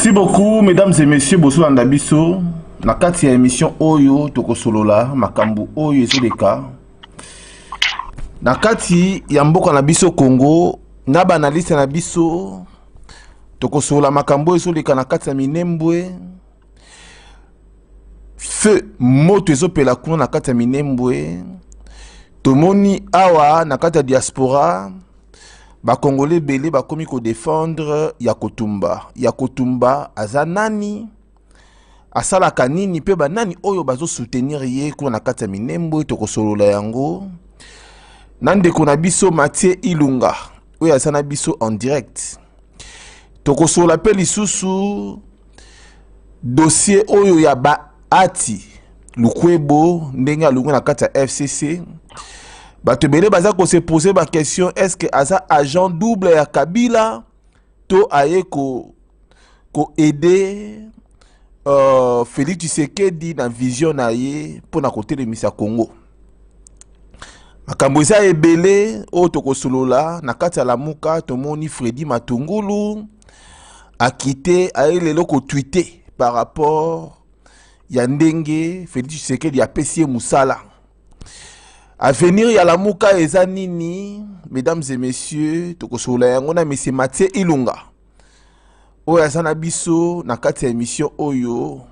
Merci beaucoup, mesdames et messieurs, Bosso Andabiso. Na kati ya émission Oyo Tokosolola, Makambu Oyo Ezoleka. Na kati ya mboka na biso Congo, na banaliste na biso Tokosolola Makambu Ezoleka na kati ya Minembwe. Feu moto ezopela kuna na kati ya Minembwe. Tomoni awa na kati ya diaspora. Ba Congolais belé ba komi ko défendre Yakotumba. Yakotumba azanani asala kanini pe ba nani oyo bazo soutenir ye kuna na kati ya Minembwe tokosolola yango. Nande kona biso Mathieu Ilunga oyo asana biso en direct. Tokosolola pe lisusu dossier oyo ya ba ati Lukwebo ndenge alunga na kati ya FCC. Bato bele baza ko se poser ba question, est-ce que asa agent double ya Kabila to aye ko aider Félix Tshisekedi na vision na ye pour na côté de Misa Congo. Makambo eza ebele o tokosolola na kati ya Lamuka tomoni Freddy Matungulu a quitté aye lelo ko tweeter par rapport ya ndenge Félix Tshisekedi ya pesie musala. Avenir ya Lamuka eza nini, mesdames et messieurs, tokosolola yango na monsieur Mathieu Ilunga. Oyo azana biso na kati ya émission Oyo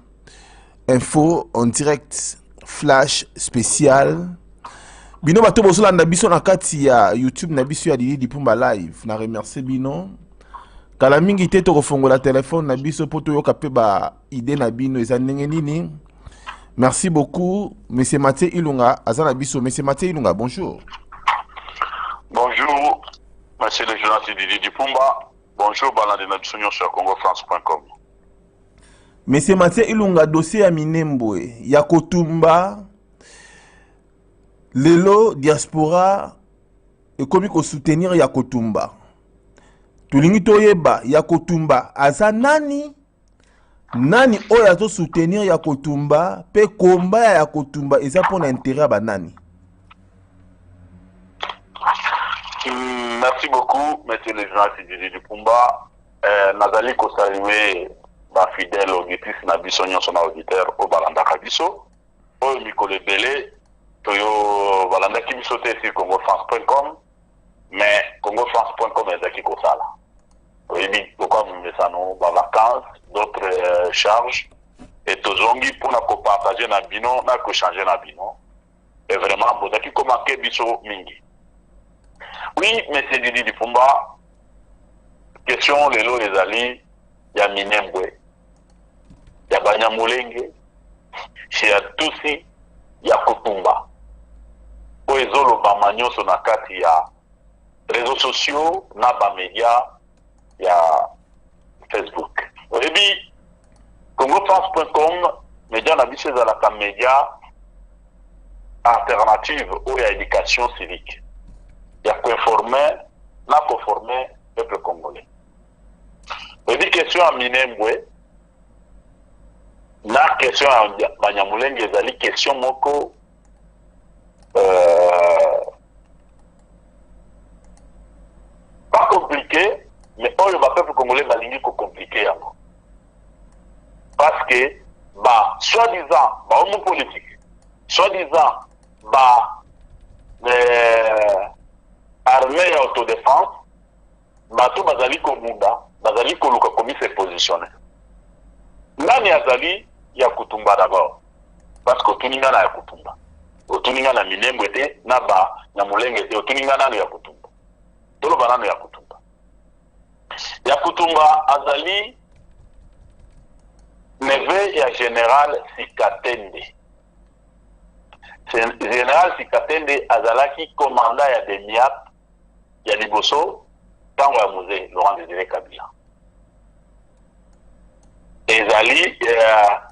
info en direct flash spécial. Bino bato bozolanda biso na kati ya YouTube na biso ya Didi Dipumba live. Na remercier bino. Kala mingi te tokofongola téléphone na biso po toyoka pe ba idée na bino eza ndenge nini. Merci beaucoup, monsieur Mathieu Ilunga, Azana Bisso. Monsieur Mathieu Ilunga, bonjour. Bonjour, monsieur le journaliste Didi Dipumba. Bonjour, Balandina Bissonio sur congofrance.com. Monsieur Mathieu Ilunga, dossier à Minembwe, Yakotumba, Lelo, diaspora, et comme il faut soutenir Yakotumba. Tulingi toyeba, Yakotumba, Azanani. Nani oya to soutenir Yakotumba pe komba ya Yakotumba eza pour l'intérêt ba nani. Merci beaucoup, monsieur le journaliste Didi Dipumba. Nazali ko saluer ba fidèle auditrice na biso nyonso na auditeur o balanda kabiso. O mikolo belé toyo balanda kibiso te sur congofrance.com mais congofrance.com ezaki ko sala. Oui, pourquoi vous mettez ça non, vacances, d'autres charges, et tozongi pour na partager na bino, na ko changer na bino. Et vraiment, vous avez commencé biso mingi. Oui, monsieur Didi Dipumba, question lelo les alliés, ya Minembwe, ya Banyamulenge, chez Atusi, ya Kotumba. Po ezolo ba manyoso na kati ya réseaux sociaux, na ba médias, il y a Facebook. Au début, congofrance.com, média n'a pas à la média alternative où il y a éducation civique. Il y a conformer, n'a conformé le peuple congolais. Au début, question à Minembwe, la question à Banyamulenge, les question moko, pas compliqué. Mais oh, le peuple congolais va l'ingé compliqué. Parce que, soi-disant, homme politique, soi-disant, armée et autodéfense, tout bazali komunda, bazali koluka komi se positionner. Nani azali Yakutumba d'abord. Parce que tuninga na Yakutumba. Otuninga na Minembwe te, na Nyamulenge te, otuninga na Yakutumba. Tolo banano Yakutumba. Yakutumba azali neve ya général Sikatende. Général Sikatende azalaki commandant ya Demiap ya Liboso tango ya musée Laurent Désiré Kabila. Ezali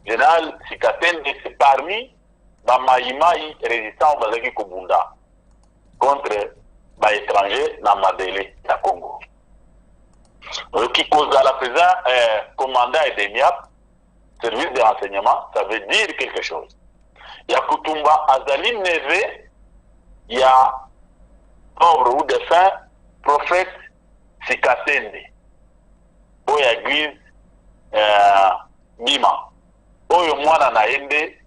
général Sikatende c'est parmi ba maïmaï résistants bazaki kobunda contre ba étrangers na Madele ya Congo. Qui cause à la présent commandant et DEMIAP, service de renseignement, ça veut dire quelque chose. Yakutumba Azali Neve, il y a pauvre ou défunt prophète Sikatende. Pour l'église Bima oyo mwana na yende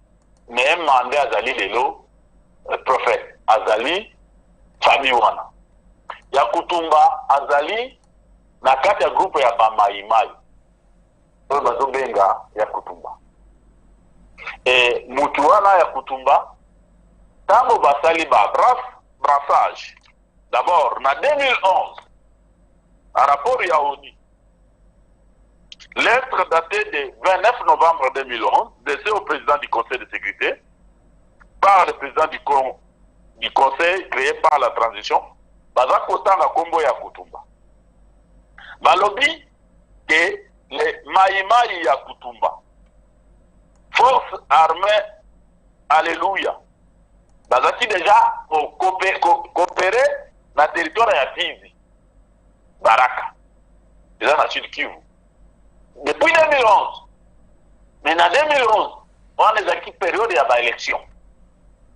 mais mande azali lelo prophète azali famille wana ya Kutumba azali na kati ya groupe ya bamaimai oyo bazobenga ya Kutumba mutu wana ya Kutumba tango basali ba brassage d'abord na 2011 à rapport ya ONU lettre datée de 29 novembre 2011 laissée au président du Conseil de sécurité par le président du Conseil créé par la transition baza kotanga kombo ya Kutumba balobi que les maïmaï ya Kutumba force armée alléluia bazaki déjà coopérer na territoire ya Fizi Baraka déjà na Sud Kivu depuis 2011 mais na 2011 on est acquis période ya ba élection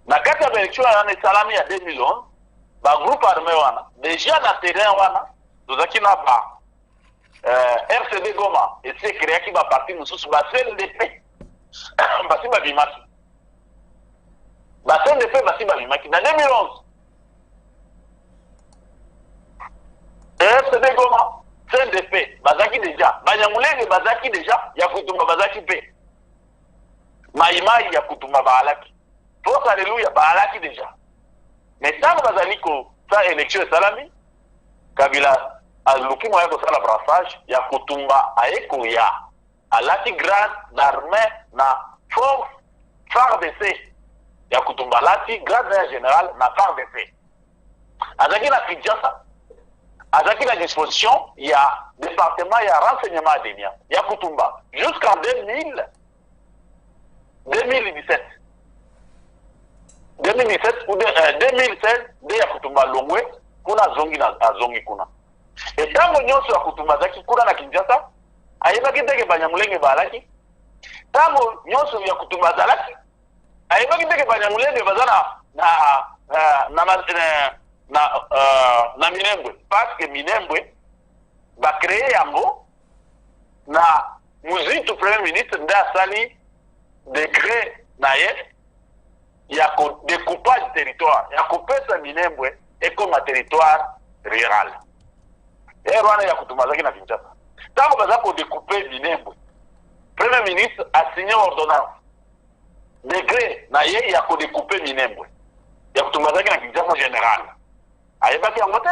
na kati ya ba élection ya salami ya 2011 ba groupe armé wana déjà na terrain wana tozaki na ba RCD Goma et c'est créé qui ba parti mususu ba CNDP basi ba bimaki ba CNDP basi ba bimaki na 2011 RCD Goma CNDP bazaki déjà Banyamulenge bazaki déjà ya Kutumba bazaki pe Maimai ya Kutumba baalaki force alléluia baalaki déjà mais tant bazali ko sa élection salami Kabila aluki moya ko sala brassage ya Kutumba aeko ya alati grade d'armée na force FARDC ya Kutumba lati grade général na FARDC azaki na Kinshasa azaki la disposition il y a département il y a renseignement adénia il y a Kutumba jusqu'en 2017 ou 2016 de ya Kutumba longwe kuna zongi na zongi kuna et tango nyonso ya Kutumba zaki kuna na Kinshasa ayebaki teke Banyamulenge balaki tango nyonso ya Kutumba zalaki ayebaki teke Banyamulenge bazana na Minembwe parce que Minembwe va créer yango na muzitu premier ministre nda sali décret na ye ya ko découpage territoire ya kopesa Minembwe et comme territoire rural et rwana ya Kutumba zaki na Kinshasa tango baza ko découper Minembwe premier ministre a signé ordonnance décret na ye ya ko découper Minembwe ya Kutumba zaki na Kinshasa général ayebaki yango te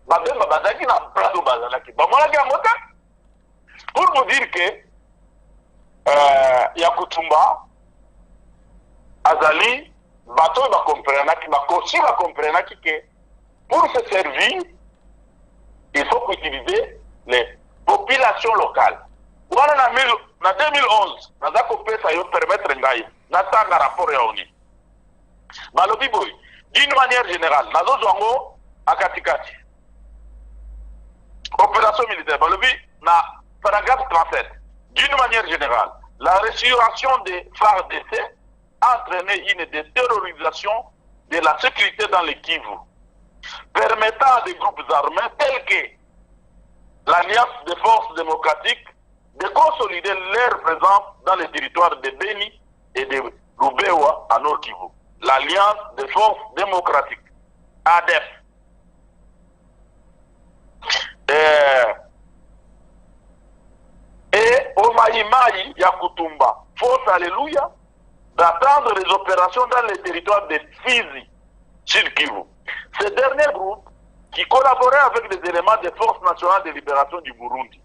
babemba bazalaki na plateau bazalaki bamonaki yango te pour vous dire que ya Kutumba azali bato oyo bakomprenaki bakosi bakomprenaki que pour se servir il faut utiliser les populations locales wana na 2011 naza kopesa yo permettre ngai natanga rapport ya ONU balobi boy d'une manière générale, Nazozwango Akatikati. Opération militaire, na paragraphe 37. D'une manière générale, la résurrection des FARDC a entraîné une déterrorisation de la sécurité dans les Kivu, permettant à des groupes armés tels que l'Alliance des forces démocratiques de consolider leur présence dans les territoires de Beni et de Lubewa à Nord Kivu. L'Alliance des forces démocratiques, ADEF. Et au Maïmaï, Yakutumba, force alléluia, d'attendre les opérations dans les territoires de Fizi, Sud Kivu. Ce dernier groupe, qui collaborait avec les éléments des forces nationales de libération du Burundi,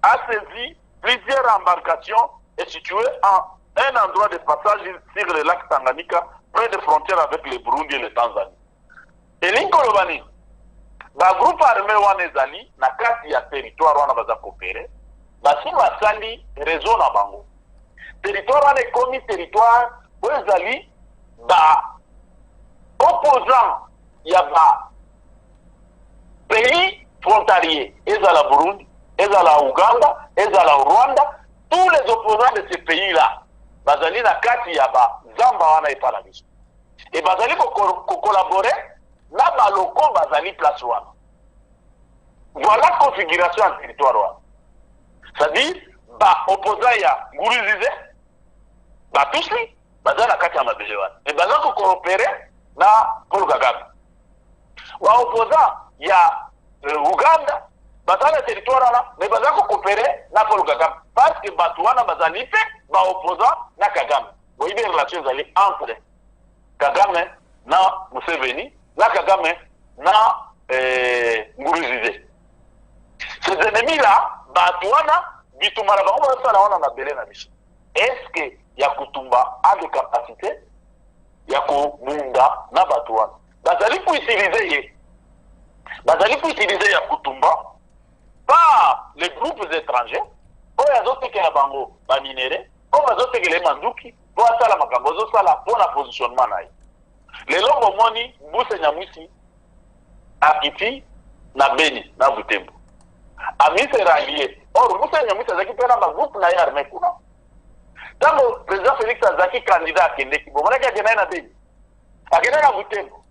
a saisi plusieurs embarcations et situé en un endroit de passage sur le lac Tanganyika, près des frontières avec le Burundi et le Tanzanie. Et l'inkolobani, le groupe armé Wanezali, na kati ya territoire wana baza coopérer, basi basali réseau na bango. Territoire wana ekomi territoire wezali ba opposant ya ba pays frontaliers, ezala Burundi, ezala Uganda, ezala Rwanda, tous les opposants de ces pays-là. Bazali na kati ya ba zamba wana epala biso et bazali ko collaborer na ba loko bazali place wana. Voilà configuration en territoire wana, c'est-à-dire ba opposant ya Ngouruzize ba tous li baza na kati ya mabele wana mais baza ko coopérer na Paul Kagame ba opposant ya Uganda baza na territoire là mais baza ko coopérer na Paul Kagame parce que bato wana bazali pe ba opposant na Kagame boyibi relation ezali entre Kagame na Museveni na Kagame na Ngouruzize. Ces ennemis-là, Batouana, Bitumara, est-ce que Yakutumba a des capacités? Yakumunda, na Batouana. Bazali pour utiliser Yakutumba par les groupes étrangers, pour les autres qui ont bango, ba minéré, pour les autres qui les mandouki, pour la makambozo, pour la positionnement. Les longs moni, Bousse Nyamwisi, Akiti, na Beni, na Butembo. Ami se rallié. Or, Moussa Nyamwisi Azaki pena ba groupe na armée kuna. Tango président Félix Azaki candidat kende ki bomona ka gena na Beni. Akena na Butembo.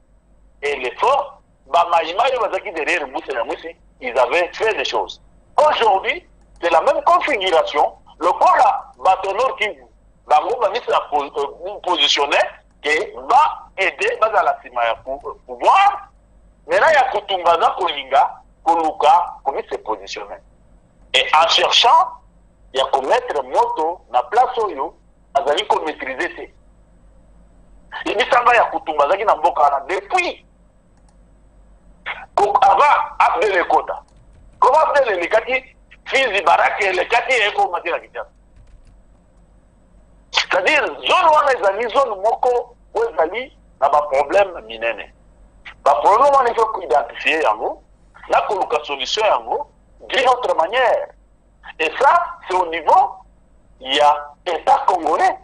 Et l'effort, ba maïma yo Azaki derrière Moussa Nyamwisi, ils avaient fait des choses. Aujourd'hui, c'est la même configuration. Le corps là, Batonor qui va nous positionner qui va aider à la cima pour pouvoir. Maintenant, il y a Kutumbaza Kolinga, Koluka, comment se positionner. Et en cherchant, il y a qu'à mettre moto na place oyo, azali ko maîtriser c'est. Et puis ça va, il y a Kutumbaza qui n'a pas depuis. Avant, Abdel Ekota. Comment Abdel Ekoti, Fizi Barak et Lekati et Eko Matira Kitia. C'est-à-dire, zone où on a zone moko, où ezali, n'a pas problème minene. Le problème, il faut identifier yango, la solution yango, d'une autre manière. Et ça, c'est au niveau, il y a l'État congolais.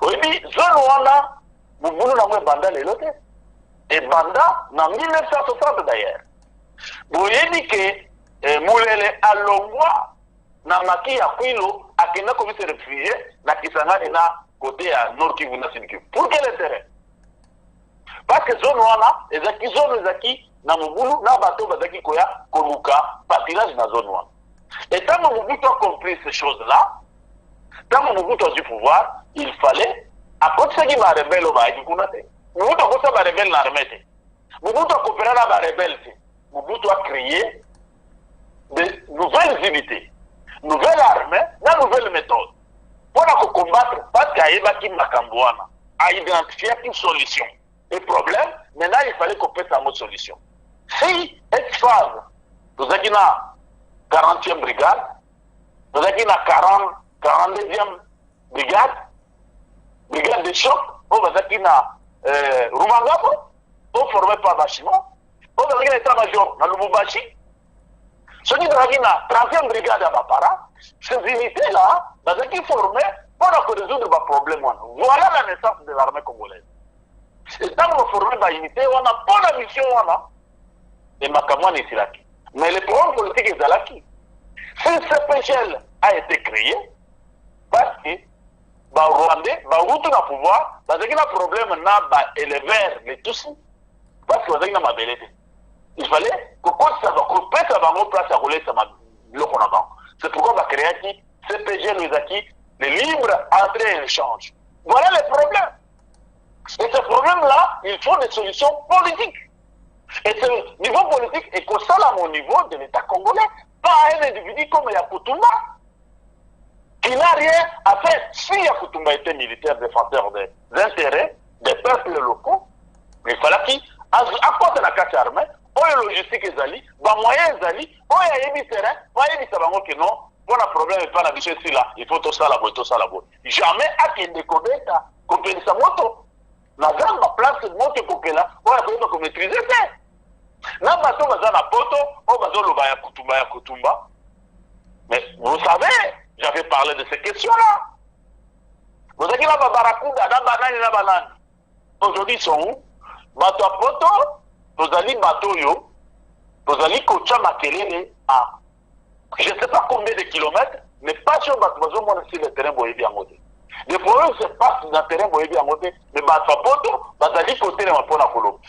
Oui, zone où on a, vous voulez la banda les lotés. Et banda, en 1960 d'ailleurs. Vous voyez que Moulele Alongwa, na maki ya Kwilo, a kena comme se réfugié, na Kisanga et na côté à Nord Kivu na Sud Kivu. Pour quel intérêt? Parce que zone wana, ezaki zone ezaki na mubulu na bateau bazaki koya koluka patinage na zone wana. Et tant que Mobutu a compris ces choses-là, tant que Mobutu a du pouvoir, il fallait à côté de ma rebelle au baïdi kunate. Mobutu a côté de ma rebelle na remete. Mobutu a coopéré na ma rebelle. Mobutu a créé de nouvelles unités, nouvelles armées, na nouvelles méthodes. Pour combattre, parce qu'il y a qui Makambouana a identifié une solution. Le problème, maintenant, il fallait qu'on pète une autre solution. Si, cette phase, nous avons une 40e brigade, nous avons une 42e brigade, brigade de choc, nous avons une Rumangabo, nous formé par bâtiment, nous avons un état-major dans Lubumbashi, nous avons une 30e brigade à Bapara, ces unités-là, nous avons formé pour résoudre le problème. Voilà la naissance de l'armée congolaise. Et tant que nous formons une unité, on n'a pas la mission, et Makamouane est là. Mais le problème politique est là. Si ce PGL a été créé, parce que les Rwandais, les Hutus na pouvoir, parce qu'il y a un problème, les Verts, les Tutsis, parce qu'il y a une belle. Il fallait que quand ça va couper, ça va mettre place à rouler, ça va le qu'on a. C'est pourquoi on va créer ce PGL, les acquis, les libres entrées et échanges. Voilà le problème. Et ce problème-là, il faut des solutions politiques. Et ce niveau politique est constant au niveau de l'État congolais, pas un individu comme Yakutumba, qui n'a rien à faire. Si Yakutumba était militaire défenseur des intérêts des peuples locaux, il fallait qu'il, à cause de la casse armée, on a logistique ezali, ba moyen ezali, on a émis terrain, on a émis sabango que non, pour le problème n'est pas la mission ici là, il faut tout ça là-bas, tout ça là-bas. Jamais à qui décoder ça, compagnie sa moto. La grande place de moto kokela, on a besoin de maîtriser ça. Là, bateau va dans poto, on va dans le Kutumba. Mais vous savez, j'avais parlé de ces questions-là. Vous avez dit là, Barakuda, dans banane, dans banane. Aujourd'hui, ils sont où? Bateau à poto, vous allez bateau yo, vous allez Kocha Makelele à je ne sais pas combien de kilomètres, mais pas sur bateau, moi, sur le terrain, vous voyez bien côté. Le problème se passe dans le terrain, vous voyez bien côté, mais bateau à poto, vous allez côté de ma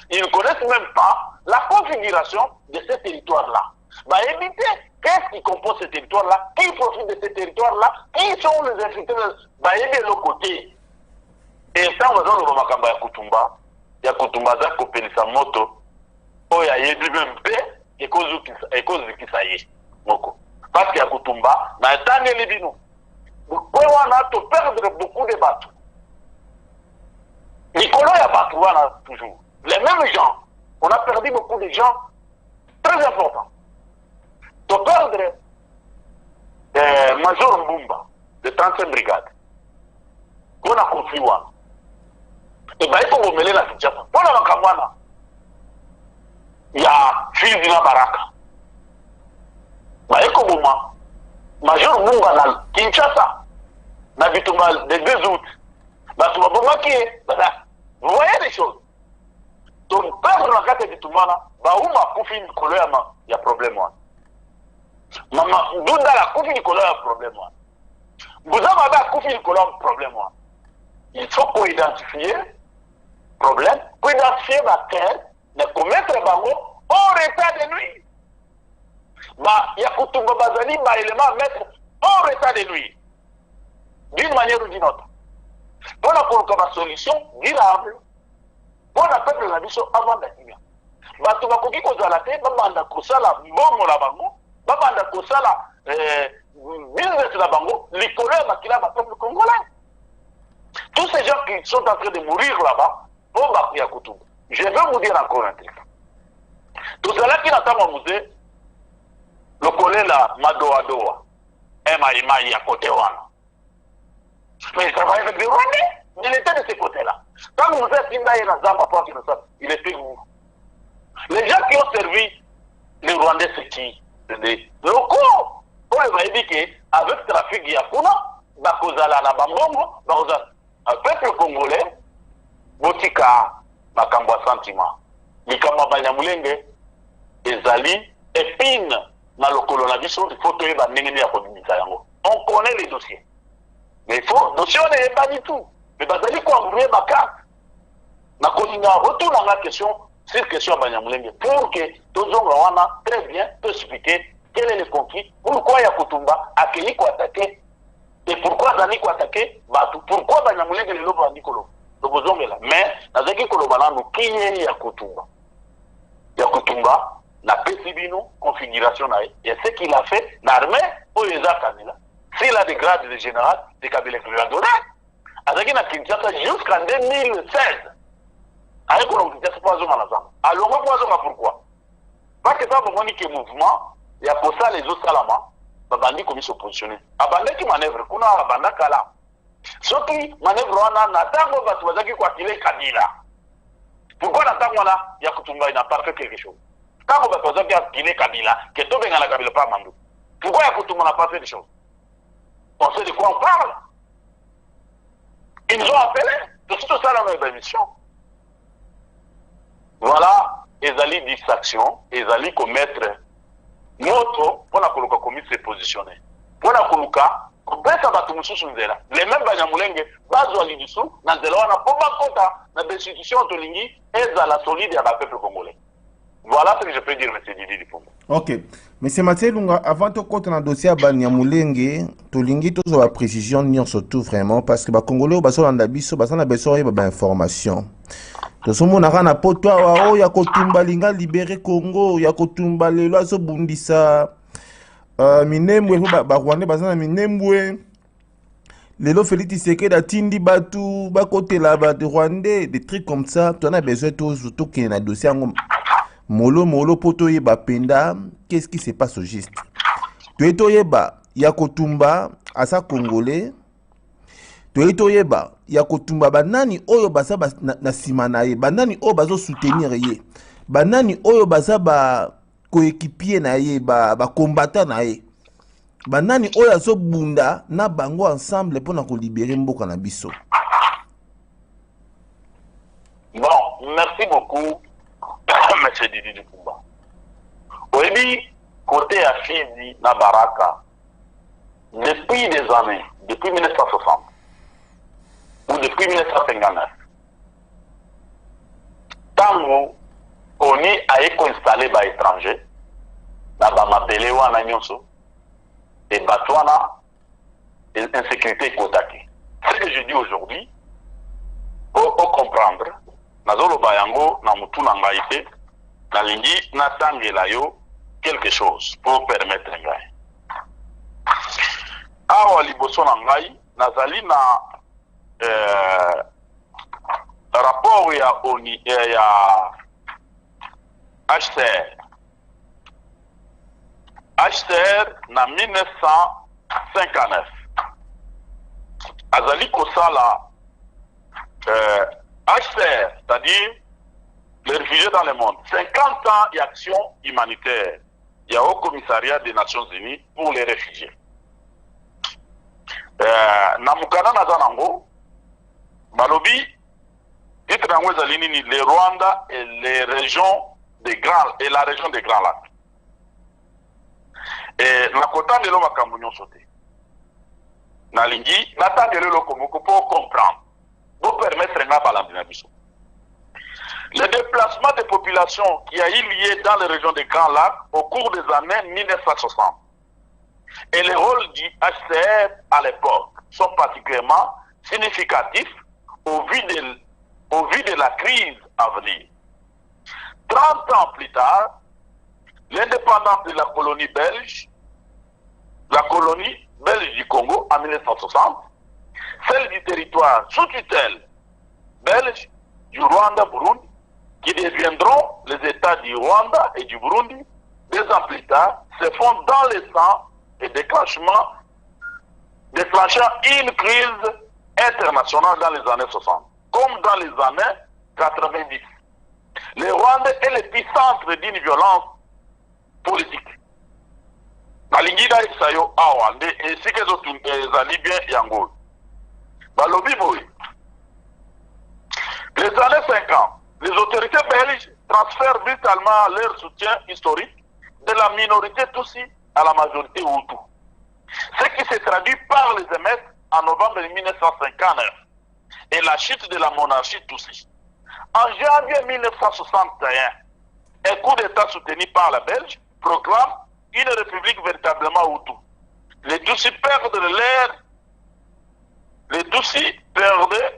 Ils ne connaissent même pas la configuration de ce territoire-là. Bah, évitez qu'est-ce qui compose ce territoire-là, qui profite de ce territoire-là, qui sont les infiltrés, de l'autre côté. Et ça, on va dire le Kutumba, za kopelisa moto, oya yedi même paix, et cause qui ça y est. Parce qu'il y a Kutumba, na etane libino. Pourquoi on a to perdre beaucoup de bateaux? Nicolas y a bateau, toujours. Les mêmes gens, on a perdu beaucoup de gens très importants. To perdre Major Mbumba, de 35 brigades. On a confié. Et bien, il faut vous mêler la situation. Pour la Makamwana, il y a Fizina Baraka. Il faut vous Major Mbumba, na Kinshasa, na Bitumba, de 2 août. Vous voyez les choses. Donc, perdre la carte de Bitumba, il y a problème. Maman, nous, dans la coupe, il y a problème. Vous avez un problème. Il faut qu'on identifie problème, qu'on identifie la terre, mais qu'on mette le bango hors état de nuit. Il y a Kutumba Bazali, élément à mettre hors état de nuit. D'une manière ou d'une autre. Pour la solution durable, pour la peuple de la mission avant d'accueillir. Tu vas couper aux alatés, banda kosala, bon la bango, banda kosala, business la bango, les collègues makila ba peuple congolais. Tous ces gens qui sont en train de mourir là-bas, bon bah ya Kutumba. Je vais vous dire encore un truc. Tout cela qui n'attend à musée, le collègue là, Madoa, Maï à côté wana. Mais il travaille avec des Rwandais. Il était de ce côté-là. Quand vous êtes il était où? Les gens qui ont servi les Rwandais, c'est qui? C'est des locaux. On leur a dit qu'avec trafic Yakuna, Bakozala na Bambongo, un peuple congolais, Botika, Makamba Sentiment, Mikamba Banyamulenge, Ezali, Épine, dans le colonabiso, il faut que on connaît les dossiers. Mais il faut, dossier on n'est pas du tout. Mais Bazali quoi, vous ma carte. Ma colline retourne à la question, sur question à Banyamulenge, pour que tous on a très bien expliquer quel est le conflit, pourquoi il y a Kutumba, accueilli quoi attaquer, et pourquoi Zani quoi attaquer, pourquoi Banyamulenge le lobo Nikolo. Le besoin est là. Mais, dans ce qui est qui est Kutumba? Kutumba, la PCBino, configuration, et ce qu'il a fait, l'armée, au Yéza Kamila. S'il a des grades de général, c'est Kabila qui lui a donné. Avec une Kinshasa jusqu'en 2016. Avec un Kinshasa poison à la zone. Alors, on poison pourquoi? Parce que ça, on dit que le mouvement, il y a pour ça les autres salama, Babandi comme ils sont positionnés. Abandé qui manœuvre, qu'on a Abanda Kala. Ceux qui manœuvrent, on a Natango Batouazaki quoi qu'il est Kabila. Pourquoi Natango là, il y a Kutumba, il n'a pas fait quelque chose. Quand on Batouazaki a qu'il est Kabila, que tout bien à la Kabila pas Mandou. Pourquoi il y a Kutumba n'a pas fait des choses? On sait de quoi on parle. Ils nous ont appelé. C'est tout ça dans notre émission. Voilà, Ezali distraction, Ezali commettre moto pour la coloca commis se positionner. Pour la coloca, on peut savoir tout le monde. Les mêmes Banyamulenge, Bazo Alidissou, dans le Loana, pour ma quota, dans l'institution de Lingi, Ezala solide à la peuple congolais. Voilà ce que je peux dire, M. Didi Dipombo. Ok. Mais c'est Mathieu Lunga, avant de compter dans le dossier à Banyamulenge, Tolingi, tout ça va précision, surtout vraiment, parce que les Congolais, ils ont besoin d'informations. Tout ce monde a un poto, il y a Kotumba Linga libéré Congo, il y a Kotumba Lelo, il y a Bundisa, Minembwe, Rwandais, Bazana Minembwe, Lelo Félix Tshisekedi da Tindi Batu, Bakote là, de Rwandais, des trucs comme ça. Tu en as besoin surtout qu'il y a un dossier. Molo poto yeba penda, qu'est-ce qui se passe au juste? Tu es yeba Yakotumba asa congolais. Tu es yeba Yakotumba banani oyo basa na simana ye, banani oyo bazo soutenir ye, banani oyo basa ba coéquipier na ye, ba combattant na ye, banani oyo azo bunda na bango ensemble pour na ko libérer mboka na biso. Bon, merci beaucoup. M. Didi Dupumba. Oui, côté Afidi, Nabaraka, depuis des années, depuis 1960, ou depuis 1959, tant qu'on a été installé par étrangers, na bamabele wana nyonso et bato wana insécurité ekotaki. Ce que je dis aujourd'hui o comprendre nazoloba yango na mutu na ngai te nalingi natangela yo quelque chose pour permettre ngai awa liboso na ngai nazali na rapport ya ONU ya HCR na 1959 azali kosala HCR, c'est-à-dire les réfugiés dans le monde, 50 ans d'action humanitaire. Il y a au commissariat des Nations Unies pour les réfugiés. Namukana Nazanango, Balobi, le Rwanda et les régions des Grands et la région des Grands Lacs. Et la kota de l'homme Cambonion sauté. Nalingi, n'attend de l'homme pour comprendre, pour permettre un balandinabiso. Le déplacement des populations qui a eu lieu dans les régions des Grands Lacs au cours des années 1960 et le rôle du HCR à l'époque sont particulièrement significatifs au vu de la crise à venir. 30 ans plus tard, l'indépendance de la colonie belge du Congo en 1960, celle du territoire sous tutelle belge du Rwanda-Burundi, qui deviendront les États du Rwanda et du Burundi, 2 ans plus tard, se font dans le sang et déclenchant une crise internationale dans les années 60, comme dans les années 90. Le Rwanda est l'épicentre d'une violence politique. Malingida Isayo Awande et si que les Alibiens Yangoul. Balobi Boy. Les années 50, les autorités belges transfèrent brutalement leur soutien historique de la minorité Tutsi à la majorité Hutu. Ce qui se traduit par les émeutes en novembre 1959 et la chute de la monarchie Tutsi. En janvier 1961, un coup d'État soutenu par la Belge proclame une république véritablement Hutu. Les Tutsis perdent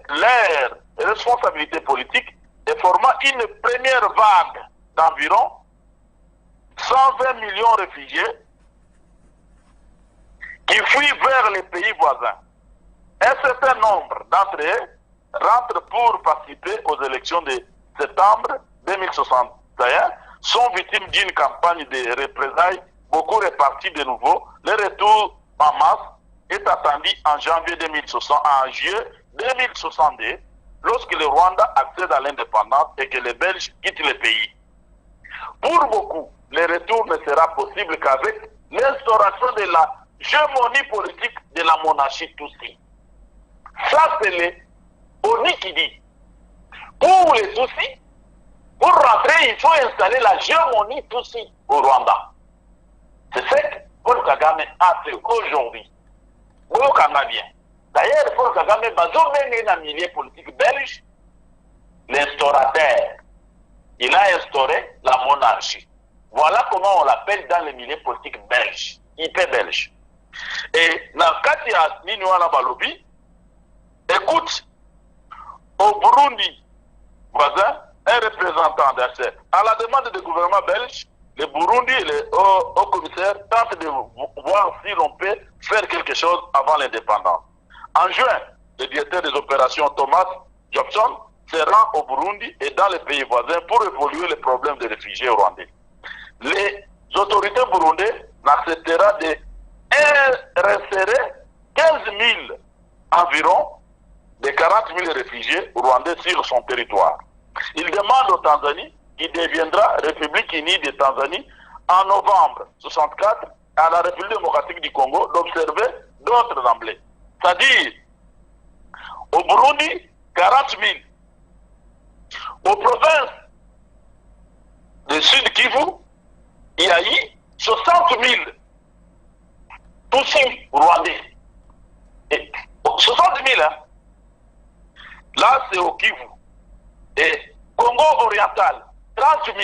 leur responsabilité politique et formant une première vague d'environ 120 millions de réfugiés qui fuient vers les pays voisins. Un certain nombre d'entre eux rentrent pour participer aux élections de septembre 2061, sont victimes d'une campagne de représailles beaucoup réparties de nouveau. Le retour en masse est attendu en janvier 2060, en juillet 2062, lorsque le Rwanda accède à l'indépendance et que les Belges quittent le pays. Pour beaucoup, le retour ne sera possible qu'avec l'instauration de la gémonie politique de la monarchie Tutsi. Ça, c'est le ONU qui dit. Pour les Tutsis, pour rentrer, il faut installer la gémonie Tutsi au Rwanda. C'est ce que Paul Kagame a fait aujourd'hui. Paul Kagame bien. D'ailleurs, Paul Kagame a un milieu politique belge, l'instaurateur. Il a instauré la monarchie. Voilà comment on l'appelle dans le milieu politique belge, IP belge. Et dans le cas de Ninoana Balobi, écoute, au Burundi, voisin, un représentant d'HCR, à la demande du gouvernement belge, le Burundi et le haut commissaire tentent de voir si l'on peut faire quelque chose avant l'indépendance. En juin, le directeur des opérations Thomas Jobson se rend au Burundi et dans les pays voisins pour évoluer les problèmes des réfugiés rwandais. Les autorités burundaises n'accepteront de réinsérer 15 000 environ de 40 000 réfugiés rwandais sur son territoire. Il demande aux Tanzanie, qui deviendra République unie de Tanzanie en novembre 1964, à la République démocratique du Congo, d'observer d'autres assemblées. C'est-à-dire, au Burundi, 40 000. Aux provinces du Sud Kivu, il y a eu 60 000 Tutsis rwandais. Et 60 000, hein. Là, c'est au Kivu. Et Congo oriental, 30 000,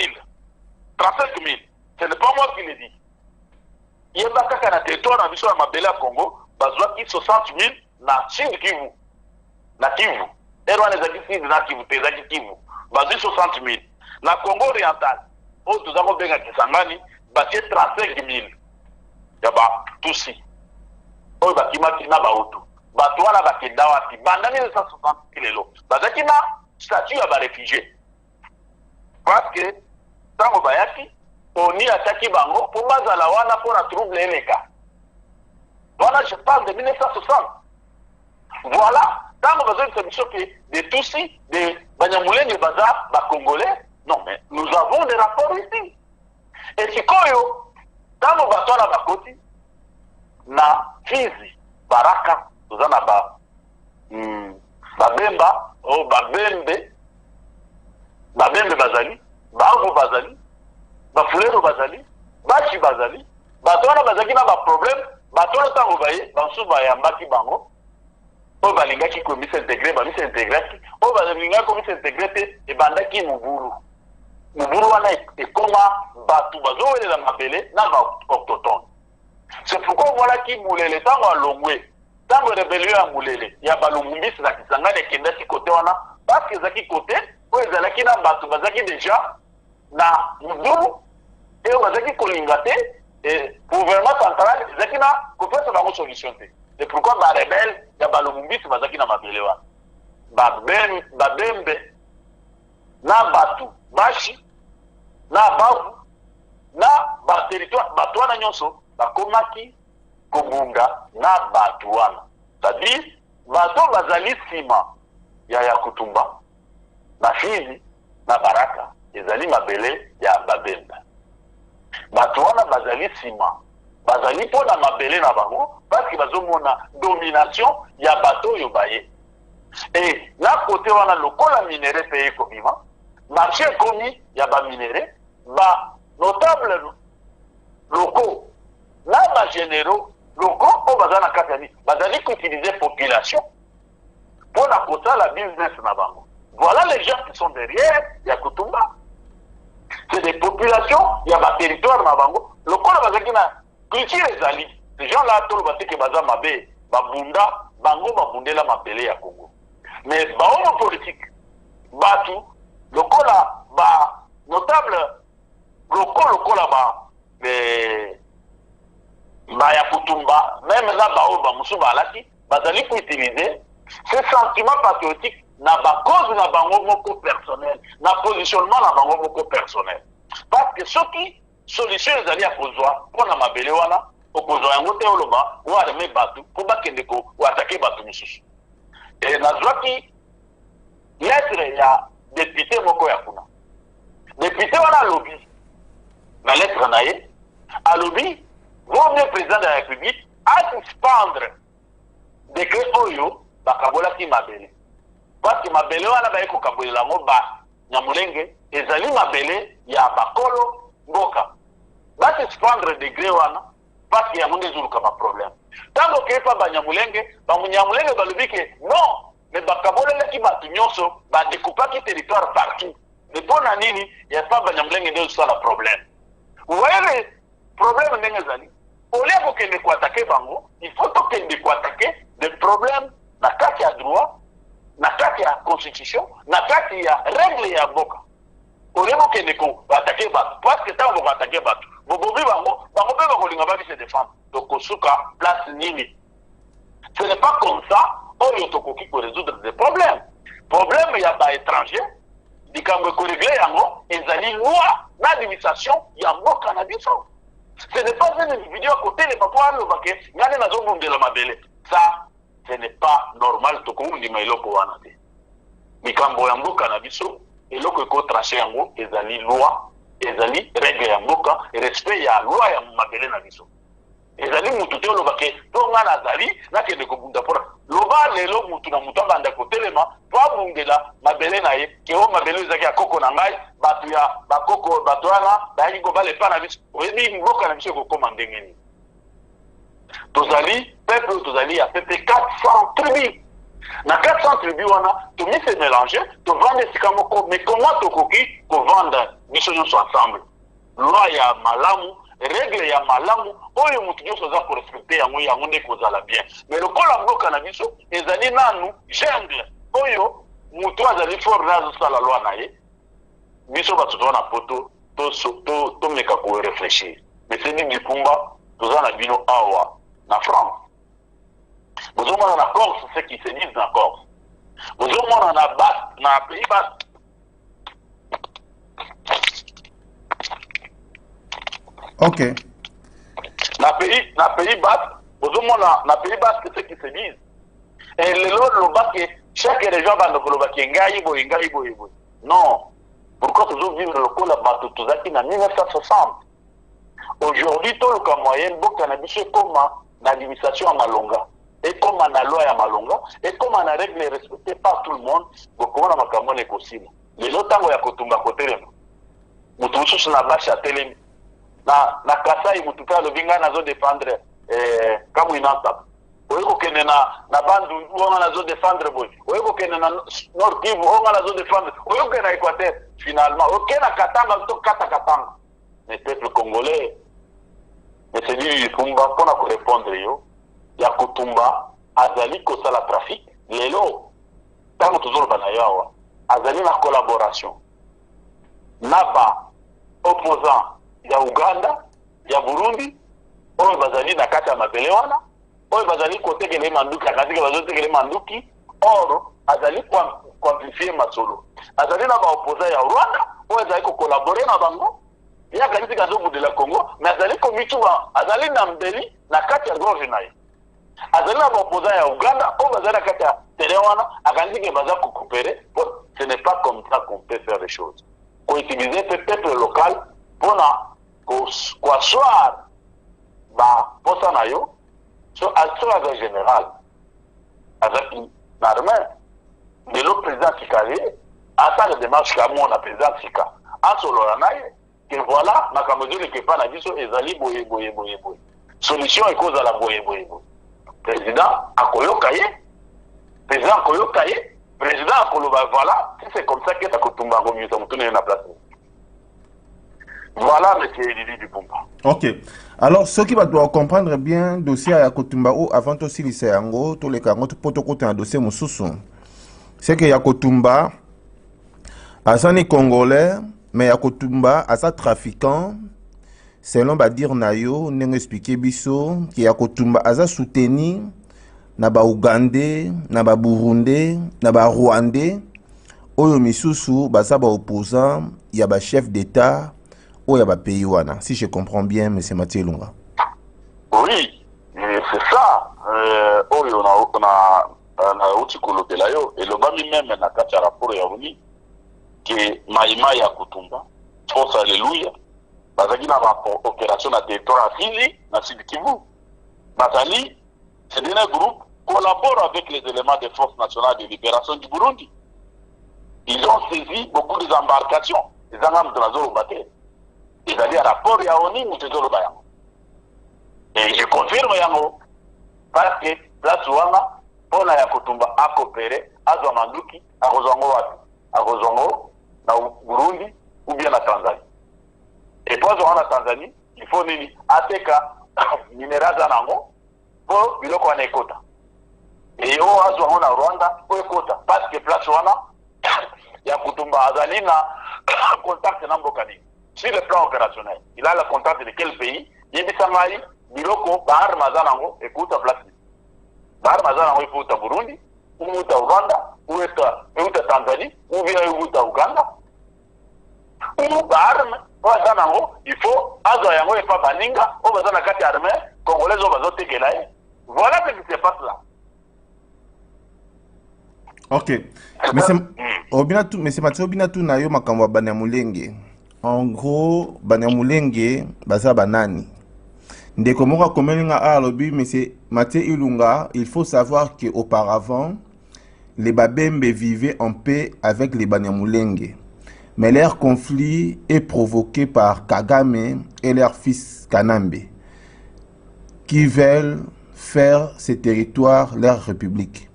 35 000. Ce n'est pas moi qui le dis. yeba kaka na territoire na biso ya mabele ya Congo bazwaki 60 000 na Sud Kivu na Kivu erwana ezaki Sud na Kivu te ezaki Kivu bazwi 60 000 na Congo oriental oyo toza kobenga Kisangani batie 35 000 ya batusi oyo bakimaki na bahutu bato wana bakenda wapi banda 1960 lelo bazaki na statut ya barefugie parce que ntango bayaki oni ataki bango mpo bazala wana mpo na trouble eleka wana je parle de 1960 voilà ntango bazolisa biso ke de tusi de banyamulenge baza bacongolais non mais nous avons des rapports ici et sikoyo ntango bato wana bakoti na Fizi Baraka toza na babemba o babembe bazali baavo bazali bafulero bazali bachi bazali bato wana bazalaki na baproblème bato wana ntango baye bansusu bayambaki bango oyo balingaki komisa integre bamisa integraki oyo balingaki komisa integre te ebandaki mubulu wana ekoma bato bazowelela mabele na baautochtone. C'est pourquoi voilà qui moulele tango alongwe tango rébellion ya moulele ya balungumbisi na Kisangani ekendaki kote wana parce que ezaki kote oyo ezalaki na bato bazaki déjà na mudulu et bazaki kolinga te et gouvernement central ezaki na kopesa bango solution te. C'est pourquoi barebele ya balungumbisi bazaki na mabele wana babembe na batu bashi na bavu na baterritoire bato wana nyonso bakomaki kobunga na bato wana c'est-à-dire bato bazali nsima ya Yakutumba na Fizi na Baraka ezali mabele ya babembe bato wana bazali nsima bazali mpo na mabele na bango parce que bazomona domination ya bato oyo baye et na kote wana lokola minere mpe ekobima marché ekomi ya baminere notable locaux na bagénéraux locaux oyo baza na kati ya nini bazali koutiliser population pour na kosala business na bango. Voilà les gens qui sont derrière Yakutumba. C'est des populations, il y a des territoires na bango lokola bazalaki na culture ezali ces gens là tolo bateke baza mabe babunda bango babundela mabele ya Congo mais bahomo politique batu lokola ba notable lokola ba Yakutumba même là bao ba musu balaki bazali ko utiliser ce sentiment patriotique na ba cause na bango moko personnel na positionnement na bango moko personnel parce que soki solution ezali ya kozwa mpona mabele wana okozwa yango te oloba oareme bato mpo bakende koatake bato mosusu e nazwaki lettre ya député moko ya kuna député wana alobi na lettre na ye alobi vaut mieux président de la République asuspendre décret oyo bakabolaki mabele parce que mabele wana baye kokabolela yango Nyamulenge ezali mabele ya bakolo mboka basuspendre décret wana parce que yango ndezuluka baproblème ntango okeyepa Nyamulenge balobi ke non mais bakabolelaki bato nyonso badécoupaki territoire partout mais mpona nini ya pa Nyamulenge nde ezosala problème. Vous voyez le problème ndenge ezali olia kokende koatake bango il faut tokende koatake des problèmes na kati ya droit na kati ya constitution na kati ya règle ya mboka olia kokende koatake bato parce que ntango bokoatake bato bobobi bango mpe bakolinga babi se défendre tokosuka place nini. Ce n'est pas comme ça oyo tokoki korésoudre des problèmes. Problème ya baétranger likambo ekoregle yango ezali loi na administration ya mboka na biso. Ce n'est pas un individu à côté de papa alobake ngane nazobundela mabele. Ça ce n'est pas normal tokundima eloko wana te. Likambo ya mboka na biso eloko eko tracer yango ezali loi ezali règle ya mboka respect ya loi ya mabele na biso. Ezali mutu te olobake to nga nazali nakende kobunda pora loba lelo mutu na mutu abanda kotelema to abundela mabele na ye ke o mabele ezaki ya koko na ngai bato ya bakoko bato wana bayaki kobalepa na biso oyebi mboka na biso ekokoma ndenge nini. Tozali peuple tozali ya pepe 400 tribus na 400 tribus wana tomi se mélanger tovanda esika moko mais comment tokoki kovanda biso nyonso ensemble loi ya malamu règle ya malamu oyo mutu nyonso aza korespecte yango yango nde kozala bien. Mais lokola mboka na biso ezali nanu jungle oyo mutu azali fort na azosala loi na ye, biso bato toza na poto tomeka korefléchir. Mais c'est Didi Kumba toza na bino awa na France. Bozomona na Corse ce qui se disent na Corse. Bozomona na Basque, na Pays Basque. Ok. Na Pays Basque, bozomona na Pays Basque ce qui se disent. Et le loba que chaque région va nous loba que ngai boy. Non. Pourquoi toujours vivre le coup la bateau tozaki na 1960. Aujourd'hui tout le cas moyenne boka na biso comme l'administration à Malonga. Et comme on a loi à Malonga, et comme on a règle respectée par tout le monde, beaucoup on a makamon et possible. Les autres temps ya kotumba kotelema. Mutusu sur la bâche à télé. Na Kasai mutuka le binga nazo défendre comme une entente. Oyeko kene na bandu on nazo défendre boy. Oyeko kene na Nord Kivu on nazo défendre. Oyeko kene na Équateur finalement. OK na Katanga to Katanga. Mais peuple congolais. Mais c'est lui Kumba pour na répondre yo. Ya Kutumba azali kosala trafic lelo tango toujours banayawa azali na collaboration naba opposant ya Uganda ya Burundi oyo bazali na kati ya mabele wana oyo bazali kotekele manduki akazike bazotekele manduki or azali quantifier masolo azali na ba opposant ya Rwanda oyo azali ko collaborer na bango ya kanisi kazo de la Congo mais azali ko mituba azali na mbeli na kati ya gorge naye azali na opposant ya Uganda o bazali kati ya Terewana akandike baza coopérer. Ce n'est pas comme ça qu'on peut faire les choses. Qu'on utiliser ce peuple local pour asseoir posa na yo so asseoir général avec l'armée de l'autre président Sikali à ça la démarche comme on a président Sika en solo que voilà makamodule que pas na biso ezali boye solution est cause à la boye président akoyoka ye président akoyoka ye président akoloba voilà si c'est comme ça que takotumba ngomisa mutune na place. Voilà monsieur Didi Kumba. Ok. Alors ceux qui doivent comprendre bien dossier à Yakotumba ou avant aussi lycée yango tous les kango to poto côté un dossier mususu. C'est que Yakotumba asani congolais mais Yakotumba asa trafiquant selon ba dire nayo n'en expliquer biso que Yakotumba asa soutenu na ba Ougandais, na ba Burundais, na ba Rwandais oyo misusu basa ba opposant ya ba chef d'état ou ya ba pays wana si je comprends bien monsieur Mathieu Lunga. Oui, c'est ça. Oyo na uti kolobela yo et le bami même na kati rapport ya uni que maïma ya Kutumba force alléluia bazaki na opération na territoire Fizi na Sud Kivu bazali c'est un groupe collabore avec les éléments des forces nationales de libération du Burundi. Ils ont saisi beaucoup d'embarcations. Ils ont battu. Ils allaient à rapport ya oni mutezolo bayango. Et je confirme yango parce que place wana pona ya Kutumba a coopéré azwa manduki akozongo watu akozongo na Burundi ou bien na Tanzanie. Et pour azwa na Tanzanie il faut nini ateka mineral za nango pour biloko wana ekota. Et yo azwa na Rwanda pour ekota parce que place wana ya Kutumba azali na contact na mbokani. Sur le plan opérationnel, il a le contact de quel pays? Il dit Samari, Biloko, Bahar Mazanango, écoute à place. Bahar Mazanango, écoute à Burundi, ou à Ouganda, ou à Tanzanie, ou bien à Ouganda. Ou Bahar Mazanango, il faut, Azoyango et pas Baninga, ou Bazana Kati Armée, Congolais, ou Bazote Kelaï. Voilà ce qui se passe là. Ok. Mais c'est Mathieu Binatu Nayo Makamwa Banyamulenge. En gros, Banyamulenge, Baza Banani. Ndeko Moka Komelinga Alobi, mais c'est Mathieu Ilunga. Il faut savoir qu'auparavant, les Babembe vivaient en paix avec les Banyamulenge. Mais leur conflit est provoqué par Kagame et leur fils Kanambe, qui veulent faire ces territoires leur république.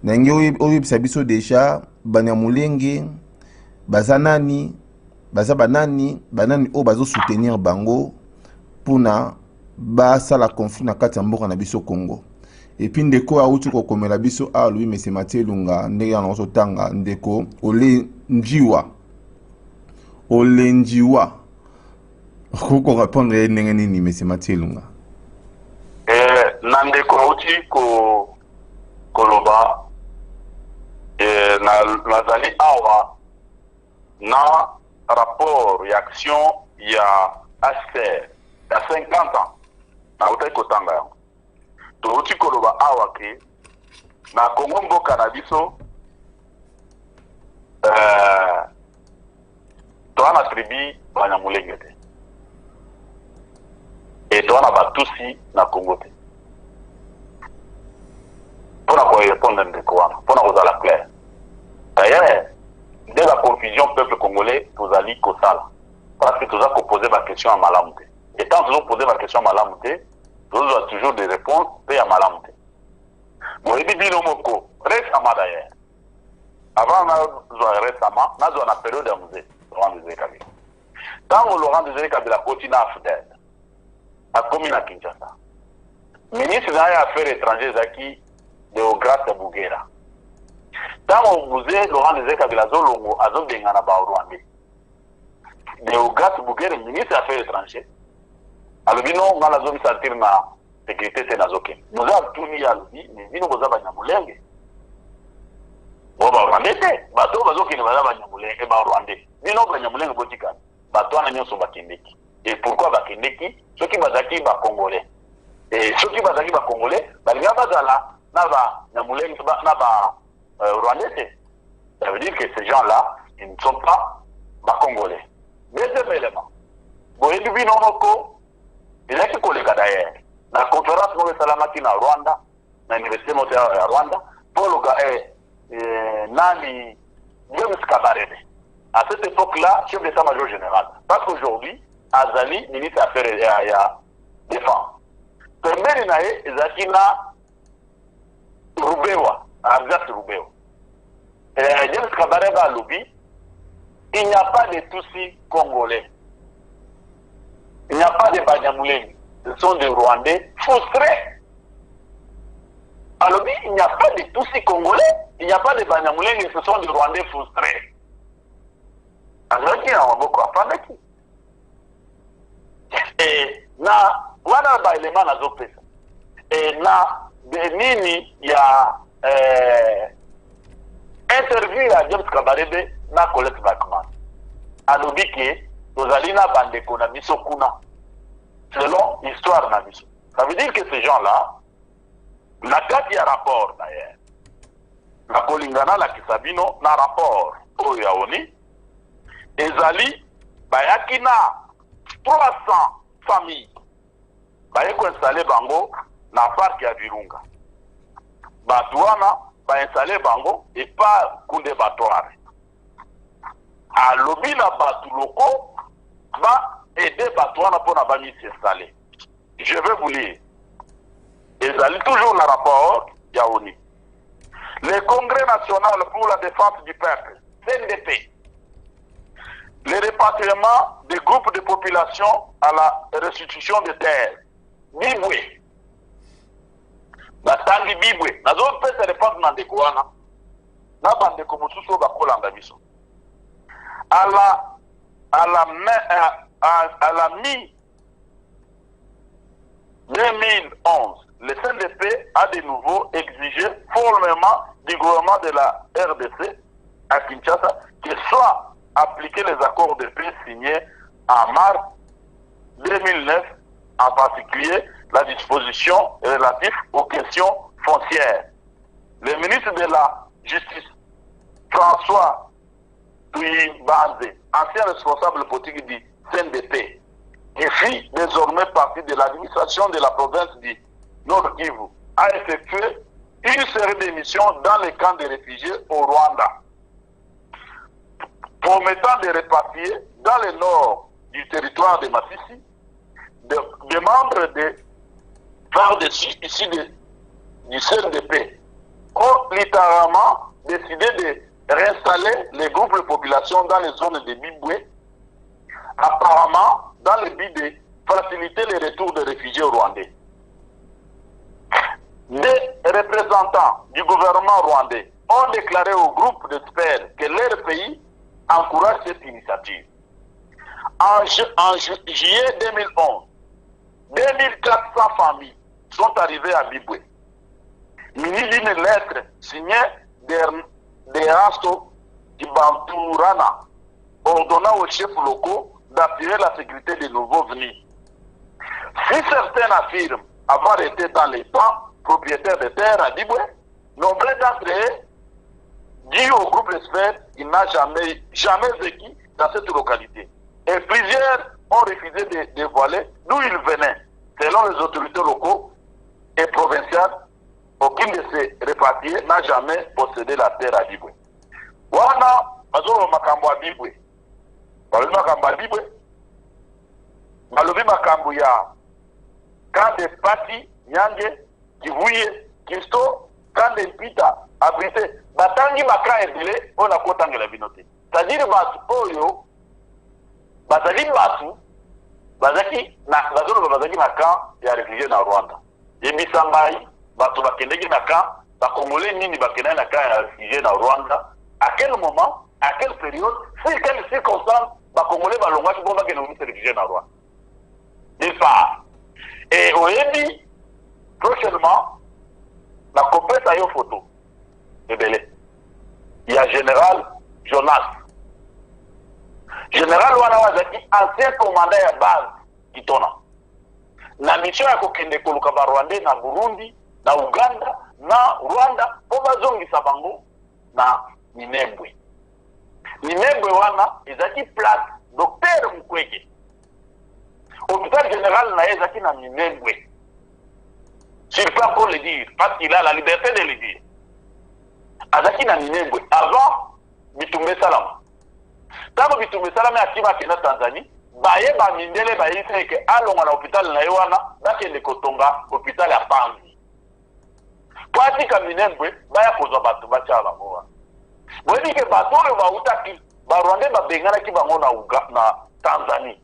Nengi oyi sabiso déjà Banyamulenge, Bazanani, banani o bazo soutenir bango puna basa la conflit na kati ya mboka na biso Congo. Et puis ndeko auti ko komela biso a lui mais c'est Mathieu Lunga ndenge na so tanga ndeko ole njiwa ko répondre ndenge nini mais c'est Mathieu Lunga na ndeko auti ko koloba nazali awa na rapport et action il y a assez à 50 ans na utai kotanga yango to uti koloba awa ke na Congo mboka na biso to ana tribi Banyamulenge te et to ana Batusi na Congo te pona ko répondre ndeko wana pona kozala clair d'ailleurs dès la confusion peuple congolais tozali kosala parce que toza poser ma question à malamu te et tant toujours poser ma question à malamu te toza toujours des réponses pe ya malamu te boyebi bino moko récemment d'ailleurs avant nazwa récemment nazwa na période ya mzee Laurent Désiré Kabila ntango Laurent Désiré Kabila koti na AFDEL akomi na Kinshasa ministre na ye affaires étrangères ezalaki Deograce Bugera ntango mzee Laurent Désiré Kabila azolongo azobengana ba-Rwandais Deograce Bugera ministre affaires étrangères alobi no nga nazomisentir na sécurité te nazokende moza atuni alobi bino boza Banyamulenge bo ba-Rwandais te bato bazokende baza Banyamulenge ba-Rwandais bino Banyamulenge botikana bato wana nyonso bakendeki et pourquoi bakendeki soki bazalaki ba-Congolais et soki bazalaki ba-Congolais balinga bazala na Banyamulenge na ba-Rwandais te ça veut dire que ces gens-là ils ne sont pas ba-Congolais. Deuxième élément boyebi bino moko ezalaki koleka d'ailleurs na conférence moko esalamaki na Rwanda na université moko ya Rwanda nani James Kabarebe à cette époque-là chef d'état-major général parce qu'aujourd'hui azali ministre affaires ya défense pembeni na ye ezalaki na Rubewa Arjas Rubewa James Kabarebe alobi il n'y a pas de Tutsis congolais. Il n'y a pas de Banyamulenge. Ce sont des Rwandais frustrés. Alors, il n'y a pas de Tutsis congolais. Il n'y a pas de Banyamulenge. Ce sont des Rwandais frustrés. Alors, il y a beaucoup à faire. Et na wana ba élément na zopesa. Et na benini il y a interview à James Kabarebe na Colette Blackman alobi ke tozali na bandeko na biso kuna selon histoire na biso. Ça veut dire que ces gens-là na kati ya rapport d'ailleurs na kolingana la kisabino na rapport oyo ya ONU ezali bayaki na 300 familles baye koinstalle bango na parc ya Virunga bato wana bainstalle bango et pas kunde batoire alobi na bato loko ba aider bato wana mpona bami s'installer. Je vais vous lire ezali toujours na rapport ya ONU. Le Congrès national pour la défense du peuple CNDP, le répatriement des groupes de population à la restitution de terres Bibwe batangi Bibwe nazopesa réponse na ndeko wana na bandeko mosusu bakolanda biso à la mi-2011, le CNDP a de nouveau exigé formellement du gouvernement de la RDC à Kinshasa que soient appliqués les accords de paix signés en mars 2009, en particulier la disposition relative aux questions foncières. Le ministre de la Justice, François Touy-Banze, ancien responsable politique du CNDP, qui fit désormais partie de l'administration de la province du Nord Kivu, a effectué une série de missions dans les camps de réfugiés au Rwanda, promettant de répartir dans le nord du territoire de Masisi des membres de par-dessus ici du CNDP ont littéralement décidé de réinstaller les groupes de population dans les zones de Bibwe, apparemment dans le but de faciliter le retour des réfugiés rwandais. Des représentants du gouvernement rwandais ont déclaré au groupe d'experts que leur pays encourage cette initiative. En juillet 2011, 2400 familles sont arrivées à Biboué, munies d'une lettre signée d'Erasto Kibanturana, ordonnant aux chefs locaux d'appuyer la sécurité des nouveaux venus. Si certains affirment avoir été dans les temps propriétaires de terres à Biboué, nombreux d'entre eux disent au groupe d'experts qu'il n'a jamais vécu dans cette localité. Et plusieurs ont refusé de dévoiler d'où ils venaient. Selon les autorités locaux et provinciales, aucun de ces répatriés n'a jamais possédé la terre à Biboué. Wana, bazolo makambo à Biboué. Balobi makambo à Biboué. Balobi makambo ya Kande Pati, Nyange, Kivuye, Kisto, Kande Pita, Abrité. Batangi maka ebele, on a kotanga la binote. C'est-à-dire, batu oyo, bazali batu, bazaki na camp ya réfugié na Rwanda. Yebisa ngai batu bakendeki na camp, bakongole nini bakendeki na camp ya réfugié na Rwanda. À quel moment, à quelle période, si quelle circonstance bakongole balongaki bon bakende na réfugié na Rwanda. D'une part. Et oyebi prochainement la compète a une photo. Ebele. Il y a général Jonas. Général wana wazaki ancien commandant ya base kitona. Na mission ya kokende koluka ba Rwanda na Burundi, na Uganda, na Rwanda, po bazongisa bango na Minembwe. Minembwe wana ezaki place Docteur Mukwege. Hôpital général na ezaki na Minembwe. S'il peut encore le dire, parce qu'il a la liberté de le dire. Azaki na Minembwe avant Bitumbe Salama. Tango Bitumbe Salama akima kena Tanzanie, baye ba mindele ba yise ke alonga na hôpital na yewana bakende kotonga hôpital ya Panzi. Kwati ka Minembwe baya kozwa batu bacha bango. Bweni ke bato oyo ba utaki ba Rwanda ba bengana ki bango na Tanzanie.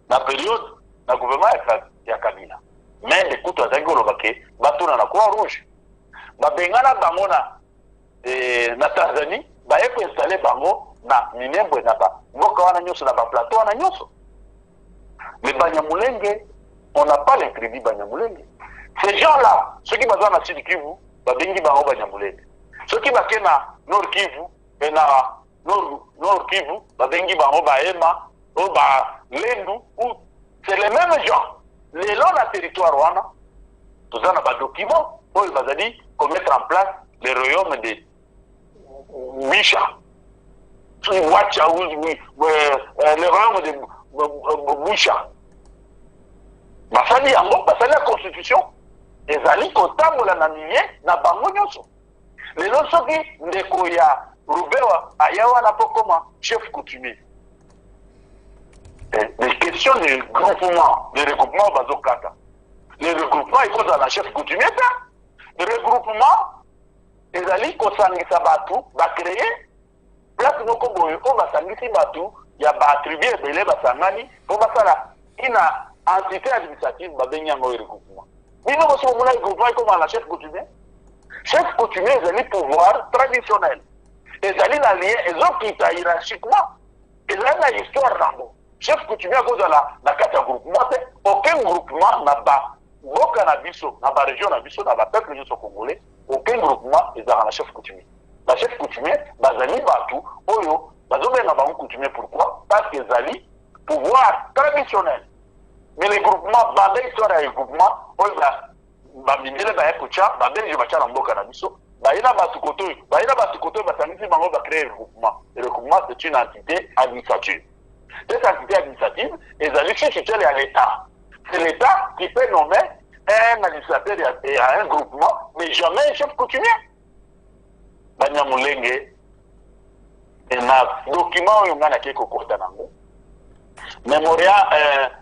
Na période na gouvernement ya Kabila. Mais écoute azaki olobake bato na Croix Rouge. Ba bengana bango na Tanzanie baye ko installer bango na Minembwe na ba mboka wana nyoso na ba plateau wana nyoso. Mais Banyamulenge, on n'a pas les crédits Banyamulenge. Ces gens-là, ceux qui basent na Sud Kivu, ba bengi bango Banyamulenge. Ceux qui basent na Nord Kivu et na Nord Kivu, ba bengi bango Baema, ou ba Lendu, ou c'est les mêmes gens. Les longs na territoire wana, tout ça na ba documents, pour bazali mettre en place les royaumes de Misha. Le royaume de Misha. Basali yango, basali la constitution. Ezali kotambola na miye na bango nyonso. Lelo soki ndeko ya Rubewa ayawa na pokoma chef coutumier. Les questions de regroupement, bazokata. Le regroupement il faut dans la chef coutumier. Le regroupement ezali kosangisa batu ba créer place moko boyo o basangisi batu ya ba attribuer ebele basangani po basala ina entité administrative babenyango regroupement. Bino bosi bomona regroupement comme la chef coutumier. Chef coutumier ezali pouvoir traditionnel. Ezali na lien ezokita hiérarchiquement. Ezali na histoire nango. Chef coutumier cause na kati ya groupement te aucun groupement na ba boka na biso na ba région na biso na ba peuple nyonso congolais aucun groupement ezala na chef coutumier. La chef coutumier bazali batu oyo bazobenga bango coutumier. Pourquoi? Parce que ezali pouvoir traditionnel. Mais les groupements banda histoire ya groupement oyo ba mindele ba ekocha ba belge bacha na mboka na biso bayina batu koto basangisi bango ba créer groupement. Et le groupement c'est une entité administrative. Cette entité administrative ezali chef à l'État. C'est l'État qui peut nommer un administrateur et un groupement, mais jamais un chef coutumier. Banyamulenge, et na document oyo ngana keko kota nango.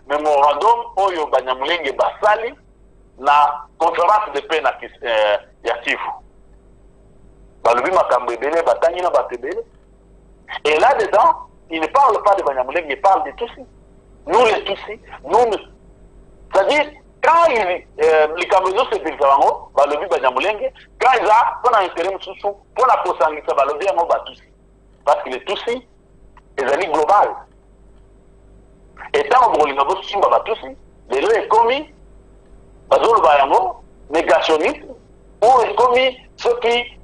Memorandum oyo Banyamulenge basali na conférence de paix na ya Kivu. Balobi makambo ebele batangi na batebele. Et là-dedans, il ne parle pas de Banyamulenge, il parle de Tutsi. Nous les Tutsi, nous C'est-à-dire, quand les Camerounais se disent balobi banyamulenge, quand ils ont un intérêt sous pour la possibilité balobi en Batousi. Parce que les Tutsis, ils sont global. Et tant que les Camerounais sont Batousi, les lois sont commis, bazolo bayango, négationniste, ou est commis ce qui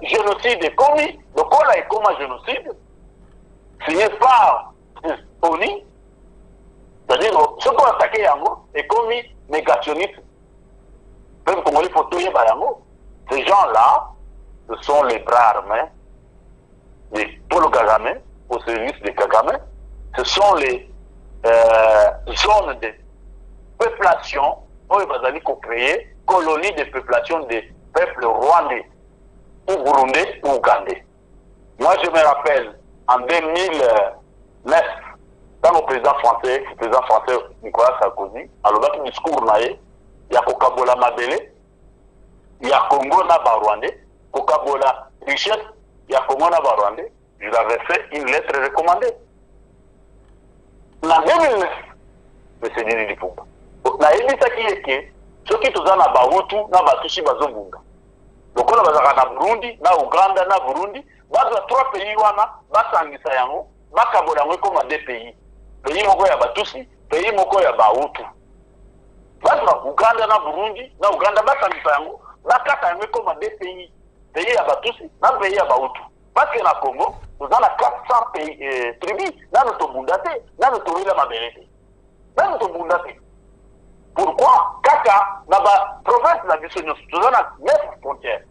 génocide est commis, le col est comme un génocide, signé par ONU. C'est-à-dire, ce qu'on a attaqué Yango est commis négationniste. Même comme les photos Yango, ces gens-là, ce sont les bras armés de Paul Kagame, au service de Kagame. Ce sont les zones de peuplation, où ils vont créer colonies de peuplation des peuples rwandais, ou burundais, ou ougandais. Moi, je me rappelle, en 2009, quand le président français Nicolas Sarkozy, alors dans le discours, il y a Kokabola Mabele, il y a Congo Naba Rwandais, Kokabola Richesse, il y a Congo Naba Rwandais, je l'avais fait une lettre recommandée. En 2009, M. Didi Dipouba, na ebisa qui est que ceux qui sont dans la Bahutu, na Batushi Bazobunga. Donc on a na Burundi, na Uganda, na Burundi, baza 3 pays wana, basangisa yango, bakabola yango comme 2 pays. Pays moko ya Batusi, pays moko ya Bahutu. Baza Uganda na Burundi, na Uganda basangisa yango, bakata yango comme 2 pays. Pays ya Batusi, na pays ya Bahutu. Parce que na Congo, nous avons 400 pays, tribus, na notre bundate, na notre wila mabelete. Na notre bundate. Pourquoi Kaka, dans la province de la Bissonio, nous avons 9 frontières.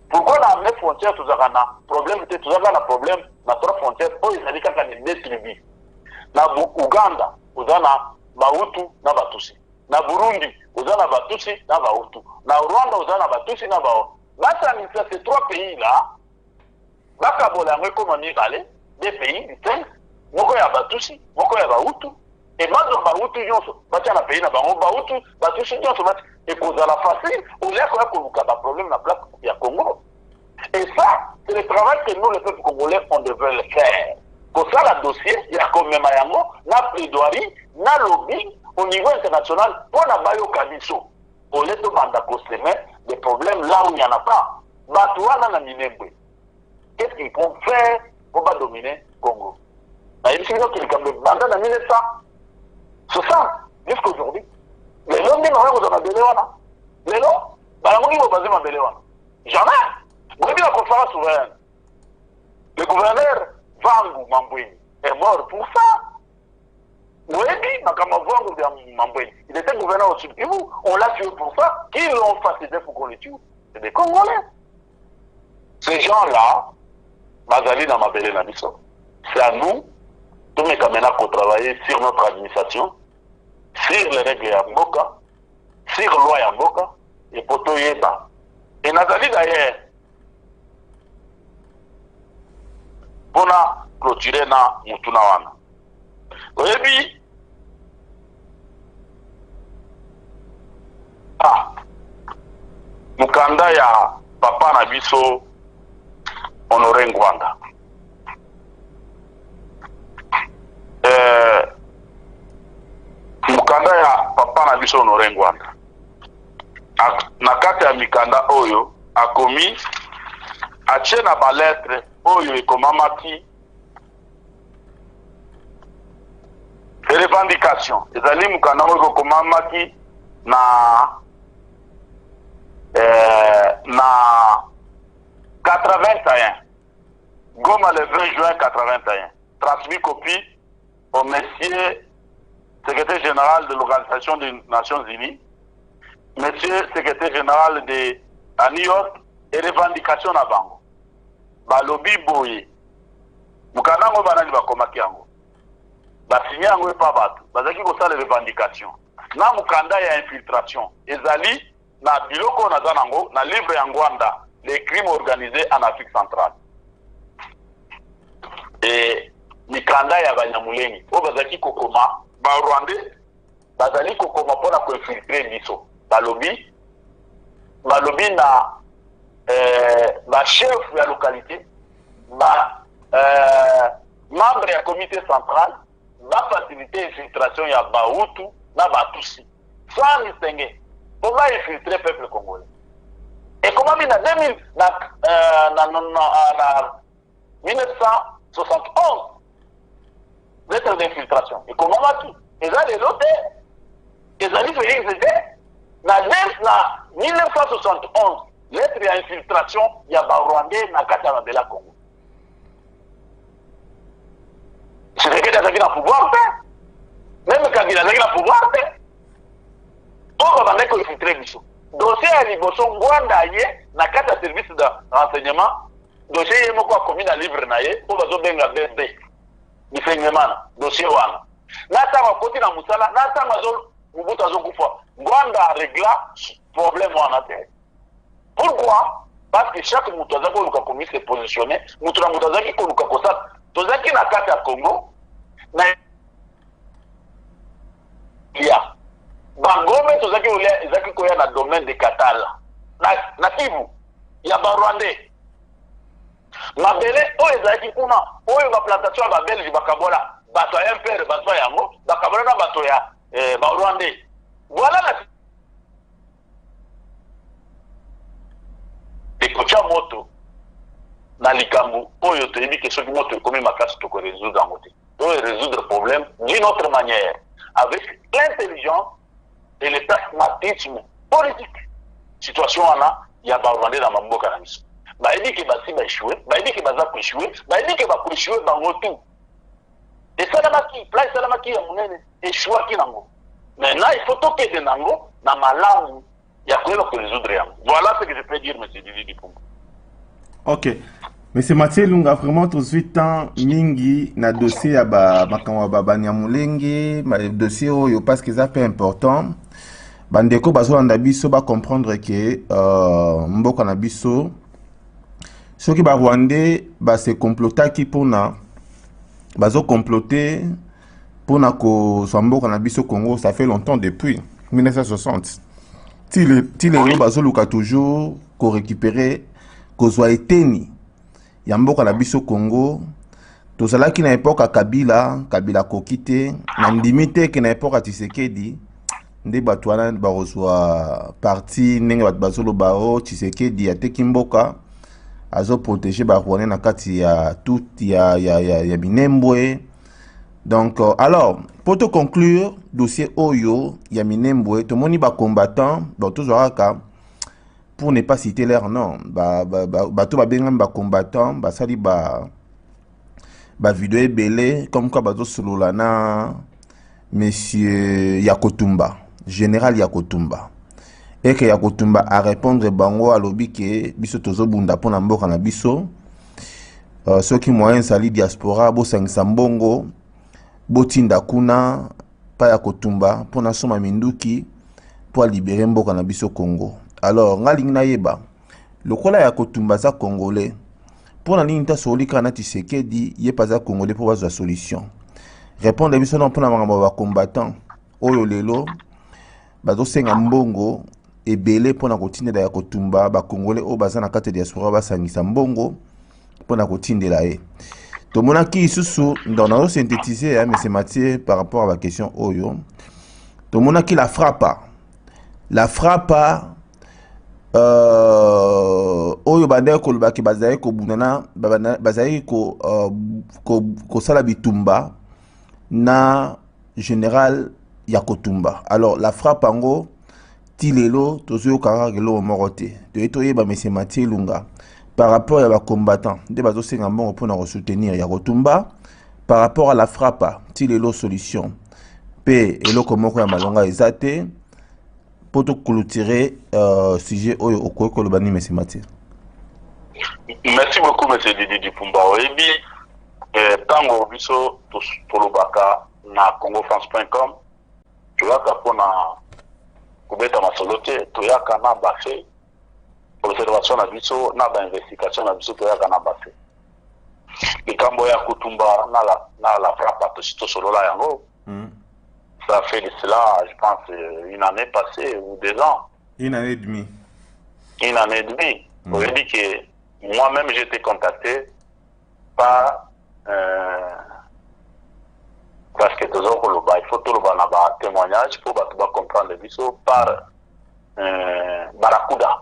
Pourquoi dans 9 frontières, nous avons un problème, nous avons un problème dans 3 frontières, où ils ont dit qu'il y a 2 tribus. Dans Ouganda, nous avons Bahutu, na Batusi. Dans Burundi, nous avons Batusi, na Bahutu. Dans Rwanda, nous avons Batusi, na Bahutu. Dans ces 3 pays-là, Bakabola, comme on dit, 2 pays distincts, Moko ya Batusi, Moko ya Bahutu. Et maintenant, Bahutu, bati na pays na bango, Bahutu, Batusi, et pour la facile, on a un problème dans la place du Congo. Et ça, c'est le travail que nous, les peuples congolais, on devrait le faire. Pour ça, le dossier, il y a comme même Mayango, na plaidoirie, na lobbying au niveau international pour la Bayo Kabiso. On les demande à cause des problèmes là où il n'y en a pas. Batouana na Minembwe. Qu'est-ce qu'ils vont faire pour pas dominer Congo? Il suffit que les Camerounais bandent dans 1900. C'est ça, jusqu'aujourd'hui. Les gens disent que vous avez besoin. Les gens, ils vont baser ma besoin. Jamais. Vous avez la conférence souveraine. Le gouverneur Vangu Mambouini est mort pour ça. Vous avez dit, il était gouverneur au Sud-Kivu. On l'a tué pour ça. Qui l'ont facilité pour qu'on le tue? C'est des Congolais. Ces gens-là, Bazali dans ma belle Nabiso, c'est à nous, tous mes caméras, pour travailler sur notre administration, sur les règles Yamboka, sur la loi Yamboka, et pour tout Yéba. Et Nazali d'ailleurs, pour clôturer na Moutunawana. Et puis, Mukanda ya Papa Nabiso, Honoré Ngwanda. Mukanda ya Papa Nabiso Honoré Ngwanda. Na kati ya mikanda oyo akomi atie na ba lettre oyo ekomamaki revendication ezali mukanda oyo ekomamaki na 81 Goma le 20 juin 81 transmis copie au monsieur secrétaire général de l'Organisation des Nations Unies, monsieur secrétaire général de à New York et revendication à Bango. Balobi boye. Mukanango banani bakomaki yango. Basigné yango pa bato. Bazaki ko sala revendication. Na mukanda ya infiltration. Ezali na biloko na zanango na livre ya Ngwanda, les crimes organisés en Afrique centrale. Et mikanda ya Banyamulenge. O bazaki kokoma ba Rwandais bazali kokoma pona ko infiltrer biso. Balobi na ba chef de la localité, ba membre du comité central, ba faciliter infiltration ya Bahutu na Batusi. sans distinguer. Comment infiltrer le peuple congolais? Et comment il a 1971 lettre d'infiltration. Et comment va-t-il? Et là, les autres, ils ont dit que c'était dans 1971 lettre d'infiltration, il y a Rwandais dans Katara de la Congo. C'est ce qu'il y a dans pouvoir faire. Même quand il a dans le pouvoir faire. On va mettre infiltrer Bissot. Dossier à Liboso, Ngwanda Aye, na carte de service de renseignement, dossier est commis dans le livre Naye, on va benga BSD. Il fait une dossier wana. Nata wa koti na musala, nata mazo mubuta zo kufa. Ngwanda régla problème wana te. Pourquoi? Parce que chaque moutaza ko luka commis se positionner, mutura moutaza ki ko luka kosa, tozaki na carte ya Congo, na ya Bangome tozaki olia ezaki koya na domaine de Katala. Na Kivu ya Rwandais. Mabele o ezaki kuna oyo ba plantation ba Belge bakabola bato ya MPR bato yango bakabola na bato ya ba Rwandais. Voilà la ekocha moto na likambo oyo toyebi ke soki moto ekomi makasi toko résoudre en moté. Donc résoudre le problème d'une autre manière avec l'intelligence et le pragmatisme politique. Situation wana ya ba Rwandais na mamboka na miso. Ba edi ke basi ba échoué, ba edi ke baza ko échoué, ba edi ke ba ko échoué bango tout. Et ça la maki, place la maki ya munene échoué ki nango. Maintenant il faut toquer de nango na malamu ya ko résoudre yango. Voilà ce que je peux dire monsieur Didi Dipumba. OK. Monsieur Mathieu Lunga, vraiment tout de suite temps mingi na dossier ya ba makamwa ba Banyamulenge, ma dossier oyo parce que ça fait important. Bandeko bazolanda biso ba comprendre que mboka na biso soki ba Rwandais ba se complotaki pona bazo comploter pona ko so mboka na biso Congo, ça fait longtemps depuis 1960. Tile bazoluka toujours ko récupérer ko zo eteni ya mboka na biso Congo. Tozalaki na époque ya Kabila kokite na ndimite ke na époque ya Tshisekedi nde bato wana barozwa parti ndenge bato bazoloba o Tshisekedi ateki mboka azo protéger ba Rwandais na kati ya tout ya Minembwe. Donc alors pour te conclure dossier oyo ya Minembwe tomoni ba combattants bon tozwaka pour ne pas citer leur nom bato babengami ba combattants basali ba vidéo ebele comme quoi bazo solola na monsieur Yakotumba, général Yakotumba, et que Yakotumba a répondre bango à lobi ke biso tozo bunda pona mboka na biso ceux qui moyen sali diaspora bo sangisa mbongo botinda kuna pa Yakotumba pona soma minduki pour libérer mboka na biso Congo. Alors ngalingi na yeba lokola Yakotumba za congolais pour la ligne ta solika na Tshisekedi ye paza congolais pour la solution. Répondre biso non pour na ba combattant oyo lelo bazo senga mbongo ebele pour na kotinda ya Kotumba ba congolais o baza na kati diaspora ba sangisa mbongo pour na kotindela e. To mona ki isusu dans na synthétiser monsieur Mathieu par rapport à la question oyo. To mona ki la frappe oyo bandeko kolobaki bazali ko bunana bazali ko sala bitumba na général Yakotumba. Alors la frappe ango tilelo tozo karagelo morote to etoyeba monsieur Mathieu Lunga par rapport à la combattant de bazo senga mbongo pour na soutenir Yakotumba par rapport à la frappe tilelo solution pe eloko moko ya malonga ezate pour te clôturer sujet oyo okoko le bani monsieur Mathieu. Merci beaucoup monsieur Didi Dipumba. Oyebi tango biso tolobaka na congofrance.com toyaka pona kubeta masolote toyaka na bafe observation na biso na ba investigation na biso toyaka na bafe likambo ya Kutumba na la frappe to solola yango. Ça fait de cela, je pense, une année passée ou 2 ans. Une année et demie. Une année et demie. On dit que moi-même j'ai été contacté par parce que il faut tout le témoignage pour comprendre défendre biso par Barakuda.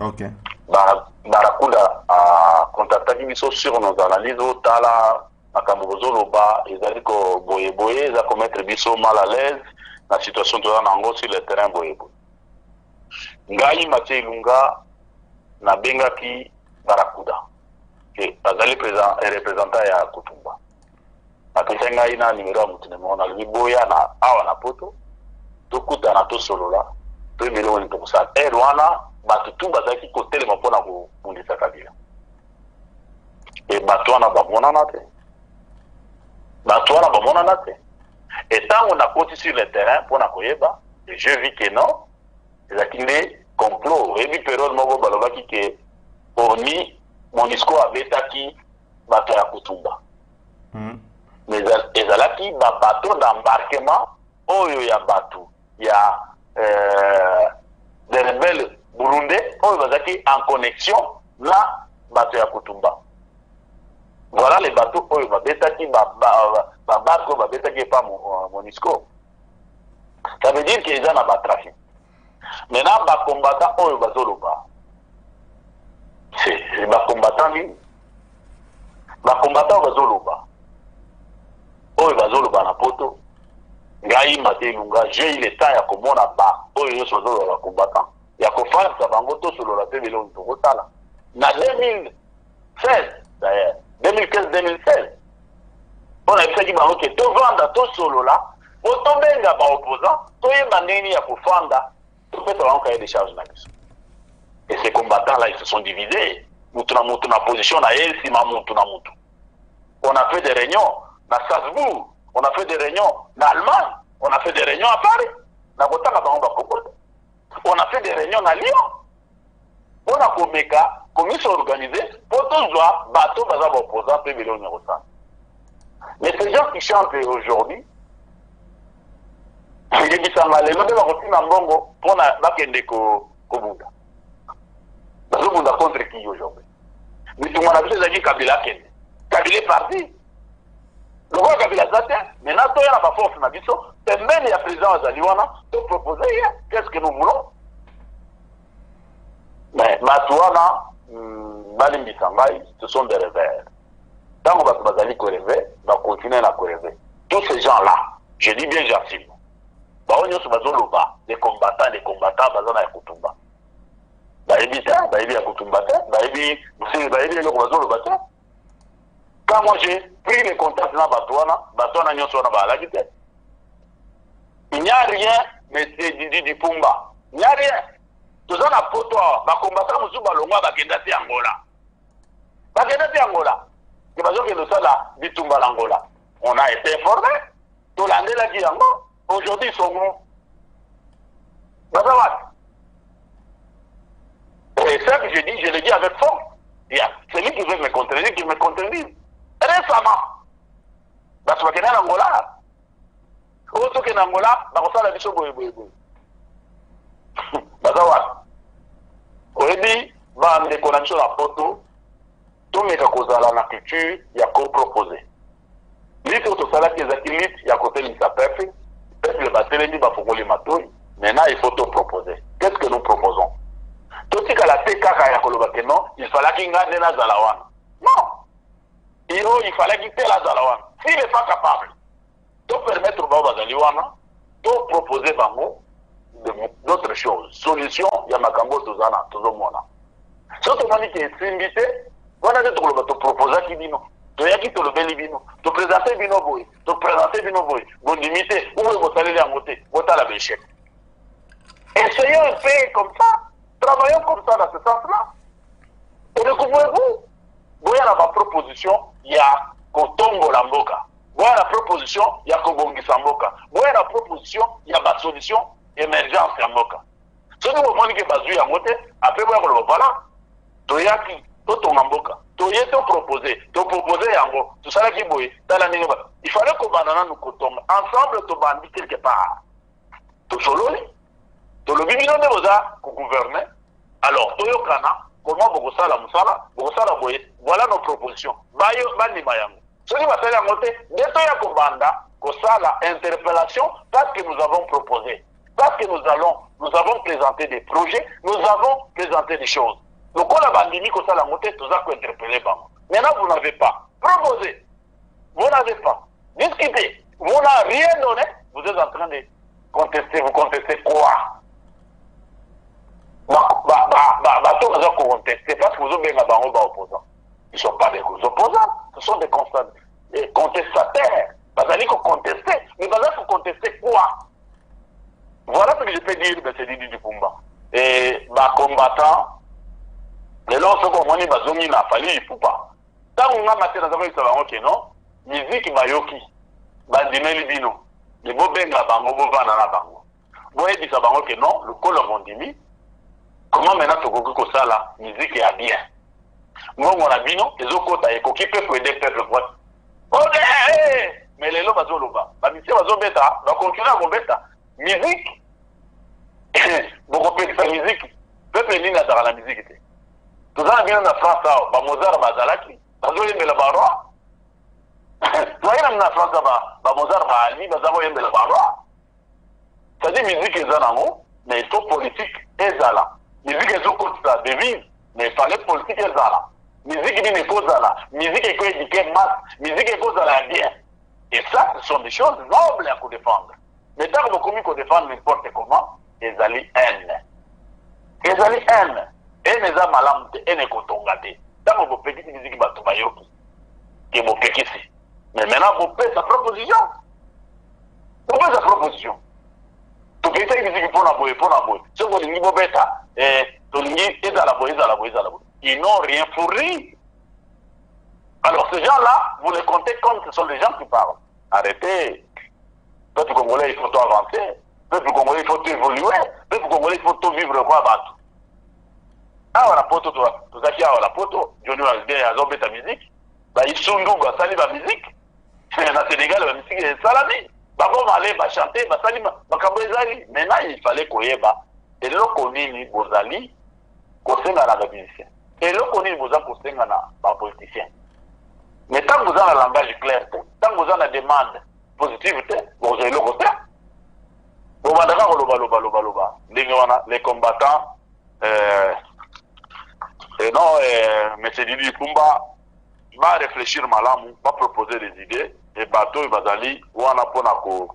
Ok. Barakuda a contacté biso sur nos analyses au tala makambo bozoloba ezali ko boye boye za commettre biso mal à l'aise na situation toza nango sur le terrain boye boye. Ngai Mathieu Ilunga nabengaki Barakuda ke azali représentant ya Kutumba. Apesa ngai na numéro ya mutu nemo na liboya na awa na poto tokutana tosolola to emelo ni tokosala wana bato tu bazalaki kotelema mpona kobundisa Kabila e bato wana bamonana te etango nakoti sur le terrain mpona koyeba je vis que non ezalaki nde complot oyebi période moko balobaki ke oni MONUSCO abetaki bato ya Kutumba mais ezalaki babato d'embarquement oyo ya bato ya des rebelles burundais oyo bazalaki en connexion na bato ya Kutumba. Voilà les bateaux oyo babetaki babato babetaki pa MONUSCO. Ça veut dire qu'ils ont un trafic. Maintenant ba combattant oyo bazoloba c'est ba combattant ni ba combattant bazoloba oyo bazoloba na poto ngai Mathieu Ilunga j'ai eu le temps ya komona ba oyo nyonso bazoloba combattant ya kofanisa bango tosolola mpe biloko tokosala na 2016 d'ailleurs 2015-2016 on ayebisaki bango ke tovanda tosolola po tobenga baopposant toyeba ndeni ya kofanda topesa bango kaye de charge na biso. Et ces combattants là ils se sont divisés mutu na position na ye nsima mutu na mutu. On a fait des réunions à Strasbourg, on a fait des réunions en Allemagne, on a fait des réunions à Paris, on a fait des réunions à Lyon. On a commis s'organiser pour tous voir bateau bazar opposant peu millions de ça. Mais ces gens qui chantent aujourd'hui, ils disent ça mal, ils ont aussi un bongo pour la bakende ko bunda. Bazo bunda contre qui aujourd'hui? Mais tout le monde a vu ces amis Kabila kende. Kabila est parti. Le roi Kabila Zate, maintenant, il y a ma force, c'est même le président Azaliwana, de proposer qu'est-ce que nous voulons. Mais Matouana, Balimbi Sangai, ce sont des rêveurs. Tant qu'on va rêver, on va continuer à rêver. Tous ces gens-là, je dis bien j'affirme, des combattants, Bazana et Kutumba. Quand moi j'ai pris les contacts dans Batouana, il n'y a rien, mais c'est du Pumba. Il n'y a rien. Tout ça, pour toi, les combattants, nous sommes Angola. Angola. On a été informés. Tout l'année là qui aujourd'hui ils sont morts. Et ça que je dis, je le dis avec force. Il y a celui qui veut me contredire, qui me contredit. Récemment, parce que en Angola, auto que en Angola, on a dit Bazawat. Oyebi, ba ndeko na biso na poto, tomeka kozala na culture ya co-proposer. Lito tosalaki ezaki lite ya kotelisa peuple batelemi bafongoli matoi, maintenant il faut te proposer. Qu'est-ce que nous proposons? Totika la kaka ya koloba ke non, il fallait qu'il ngade na zalawana. Non. Il fallait qu'il ait la zalawana. S'il n'est pas capable de permettre au Bazaliwana de proposer bango d'autres choses. Solution, il y a Makambo Tozana, Tozomona. Si on te dit qu'il est invité, on a dit que tu proposes qui dit non. Tu as dit que tu le bel bino. Tu présentes bino boy. Tu présentes bino boy. Vous limitez. Où vous allez à monter? Vous allez à l'échec. Essayons un peu comme ça. Travaillons comme ça dans ce sens-là. Et découvrez-vous. Vous avez la proposition, il y a Kotongo Lamboka. Vous avez la proposition, il y a Kobongi Samboka. Vous avez la proposition, il y a ma solution, émergence Samboka. Ce que vous voyez que Bazou a monté, après vous avez le voilà. Toyaki, Totongamboka. Toyé te proposer, Yango. Tout ça là qui bouille. Il fallait que Banana nous Kotonga. Ensemble, tu bandit quelque part. Tu sololi. Tu le bimino de Boza, pour gouverner. Alors, Toyokana. Comment Bogosala Moussala, Bogosala Boye, voilà nos propositions. Bayo, Bandi Mayango. Ce qui va faire la montée, Neto Yakobanda, ça l'interpellation parce que nous avons proposé, parce que nous avons présenté des projets, nous avons présenté des choses. Donc on a bandimi que ça la montée, tout ça peut interpeller. Maintenant vous n'avez pas proposé, vous n'avez pas discuté, vous n'avez rien donné, vous êtes en train de contester, vous contestez quoi? Contester parce que vous avez des opposants. Ils ne sont pas des opposants, ce sont des contestataires. Vous allez contester, mais vous allez contester quoi? Voilà ce que je peux dire de ce Didi du Kumba. Et combattant, les gens sont comme ils ont n'a fallu, il ne faut pas. Tant qu'on a maté dans la voie, ok, non? Musique Mayoki, Bandimeli Bino, les Bobenga Bango, Bovana Bango. Vous voyez, dit ça, ok, non? Le colon Mondimi. Comment maintenant tu peux ça la musique est bien? Moi, mon ami, non, les autres côtés, qui peut aider le peuple. Oh, mais les lois sont là. La musique va bêta, la concurrence va bêta. Musique, beaucoup de sa musique, peuple n'est pas dans la musique. Tout ça vient de France, Mozart, Bazalaki, Bazoyen de la Barois. Vous voyez, dans la France, Mozart, Ali, Bazoyen de la Barois. C'est-à-dire, musique est en haut, mais il faut politique est là. Musique est au côté de la devise, mais il fallait politique est là. Musique n'est pas là. Musique est éduquée masse. Musique est cause à la bien. Et ça, ce sont des choses nobles à défendre. Mais tant que vous commis qu'on défend n'importe comment, ils allaient haine. Ils allaient haine. Et les âmes à l'âme, et les cotongate. Tant que vous pétez musique batubayoki, et vous pétez. Mais maintenant, vous faites sa proposition. Vous faites sa proposition. Vous faites une musique pour la boue, pour la boue. Si vous voulez une bêta, et vous voulez une la boue, la boue, la boue. Ils n'ont rien fourni. Alors ces gens-là, vous les comptez comme ce sont les gens qui parlent. Arrêtez. Peuple congolais, il faut tout avancer. Peuple congolais, il faut tout évoluer. Peuple congolais, il faut tout vivre quoi battre. Ah, on a poto, tout ça qui a la poto. Johnny Walder, a zombé ta musique. Bah, ils sont nous, bah, sali ma musique. Dans Sénégal, la musique est salami. Bah, bon, aller, bah, chanter, bah, sali ma kabouezali. Maintenant, il fallait qu'on y ait, bah, et là, qu'on y ait, bozali, qu'on s'aime à la musicien. Et là, on est besoin pour les politiciens. Mais tant que vous avez un langage clair, tant que vous avez une demande positive, vous avez le côté. Les combattants, et non, M. Didi Kumba va réfléchir malamou, va proposer des idées, et bateau, il va aller, ou on a pour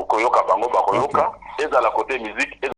Koyoka Bango, Bakoyoka, et dans la côté musique.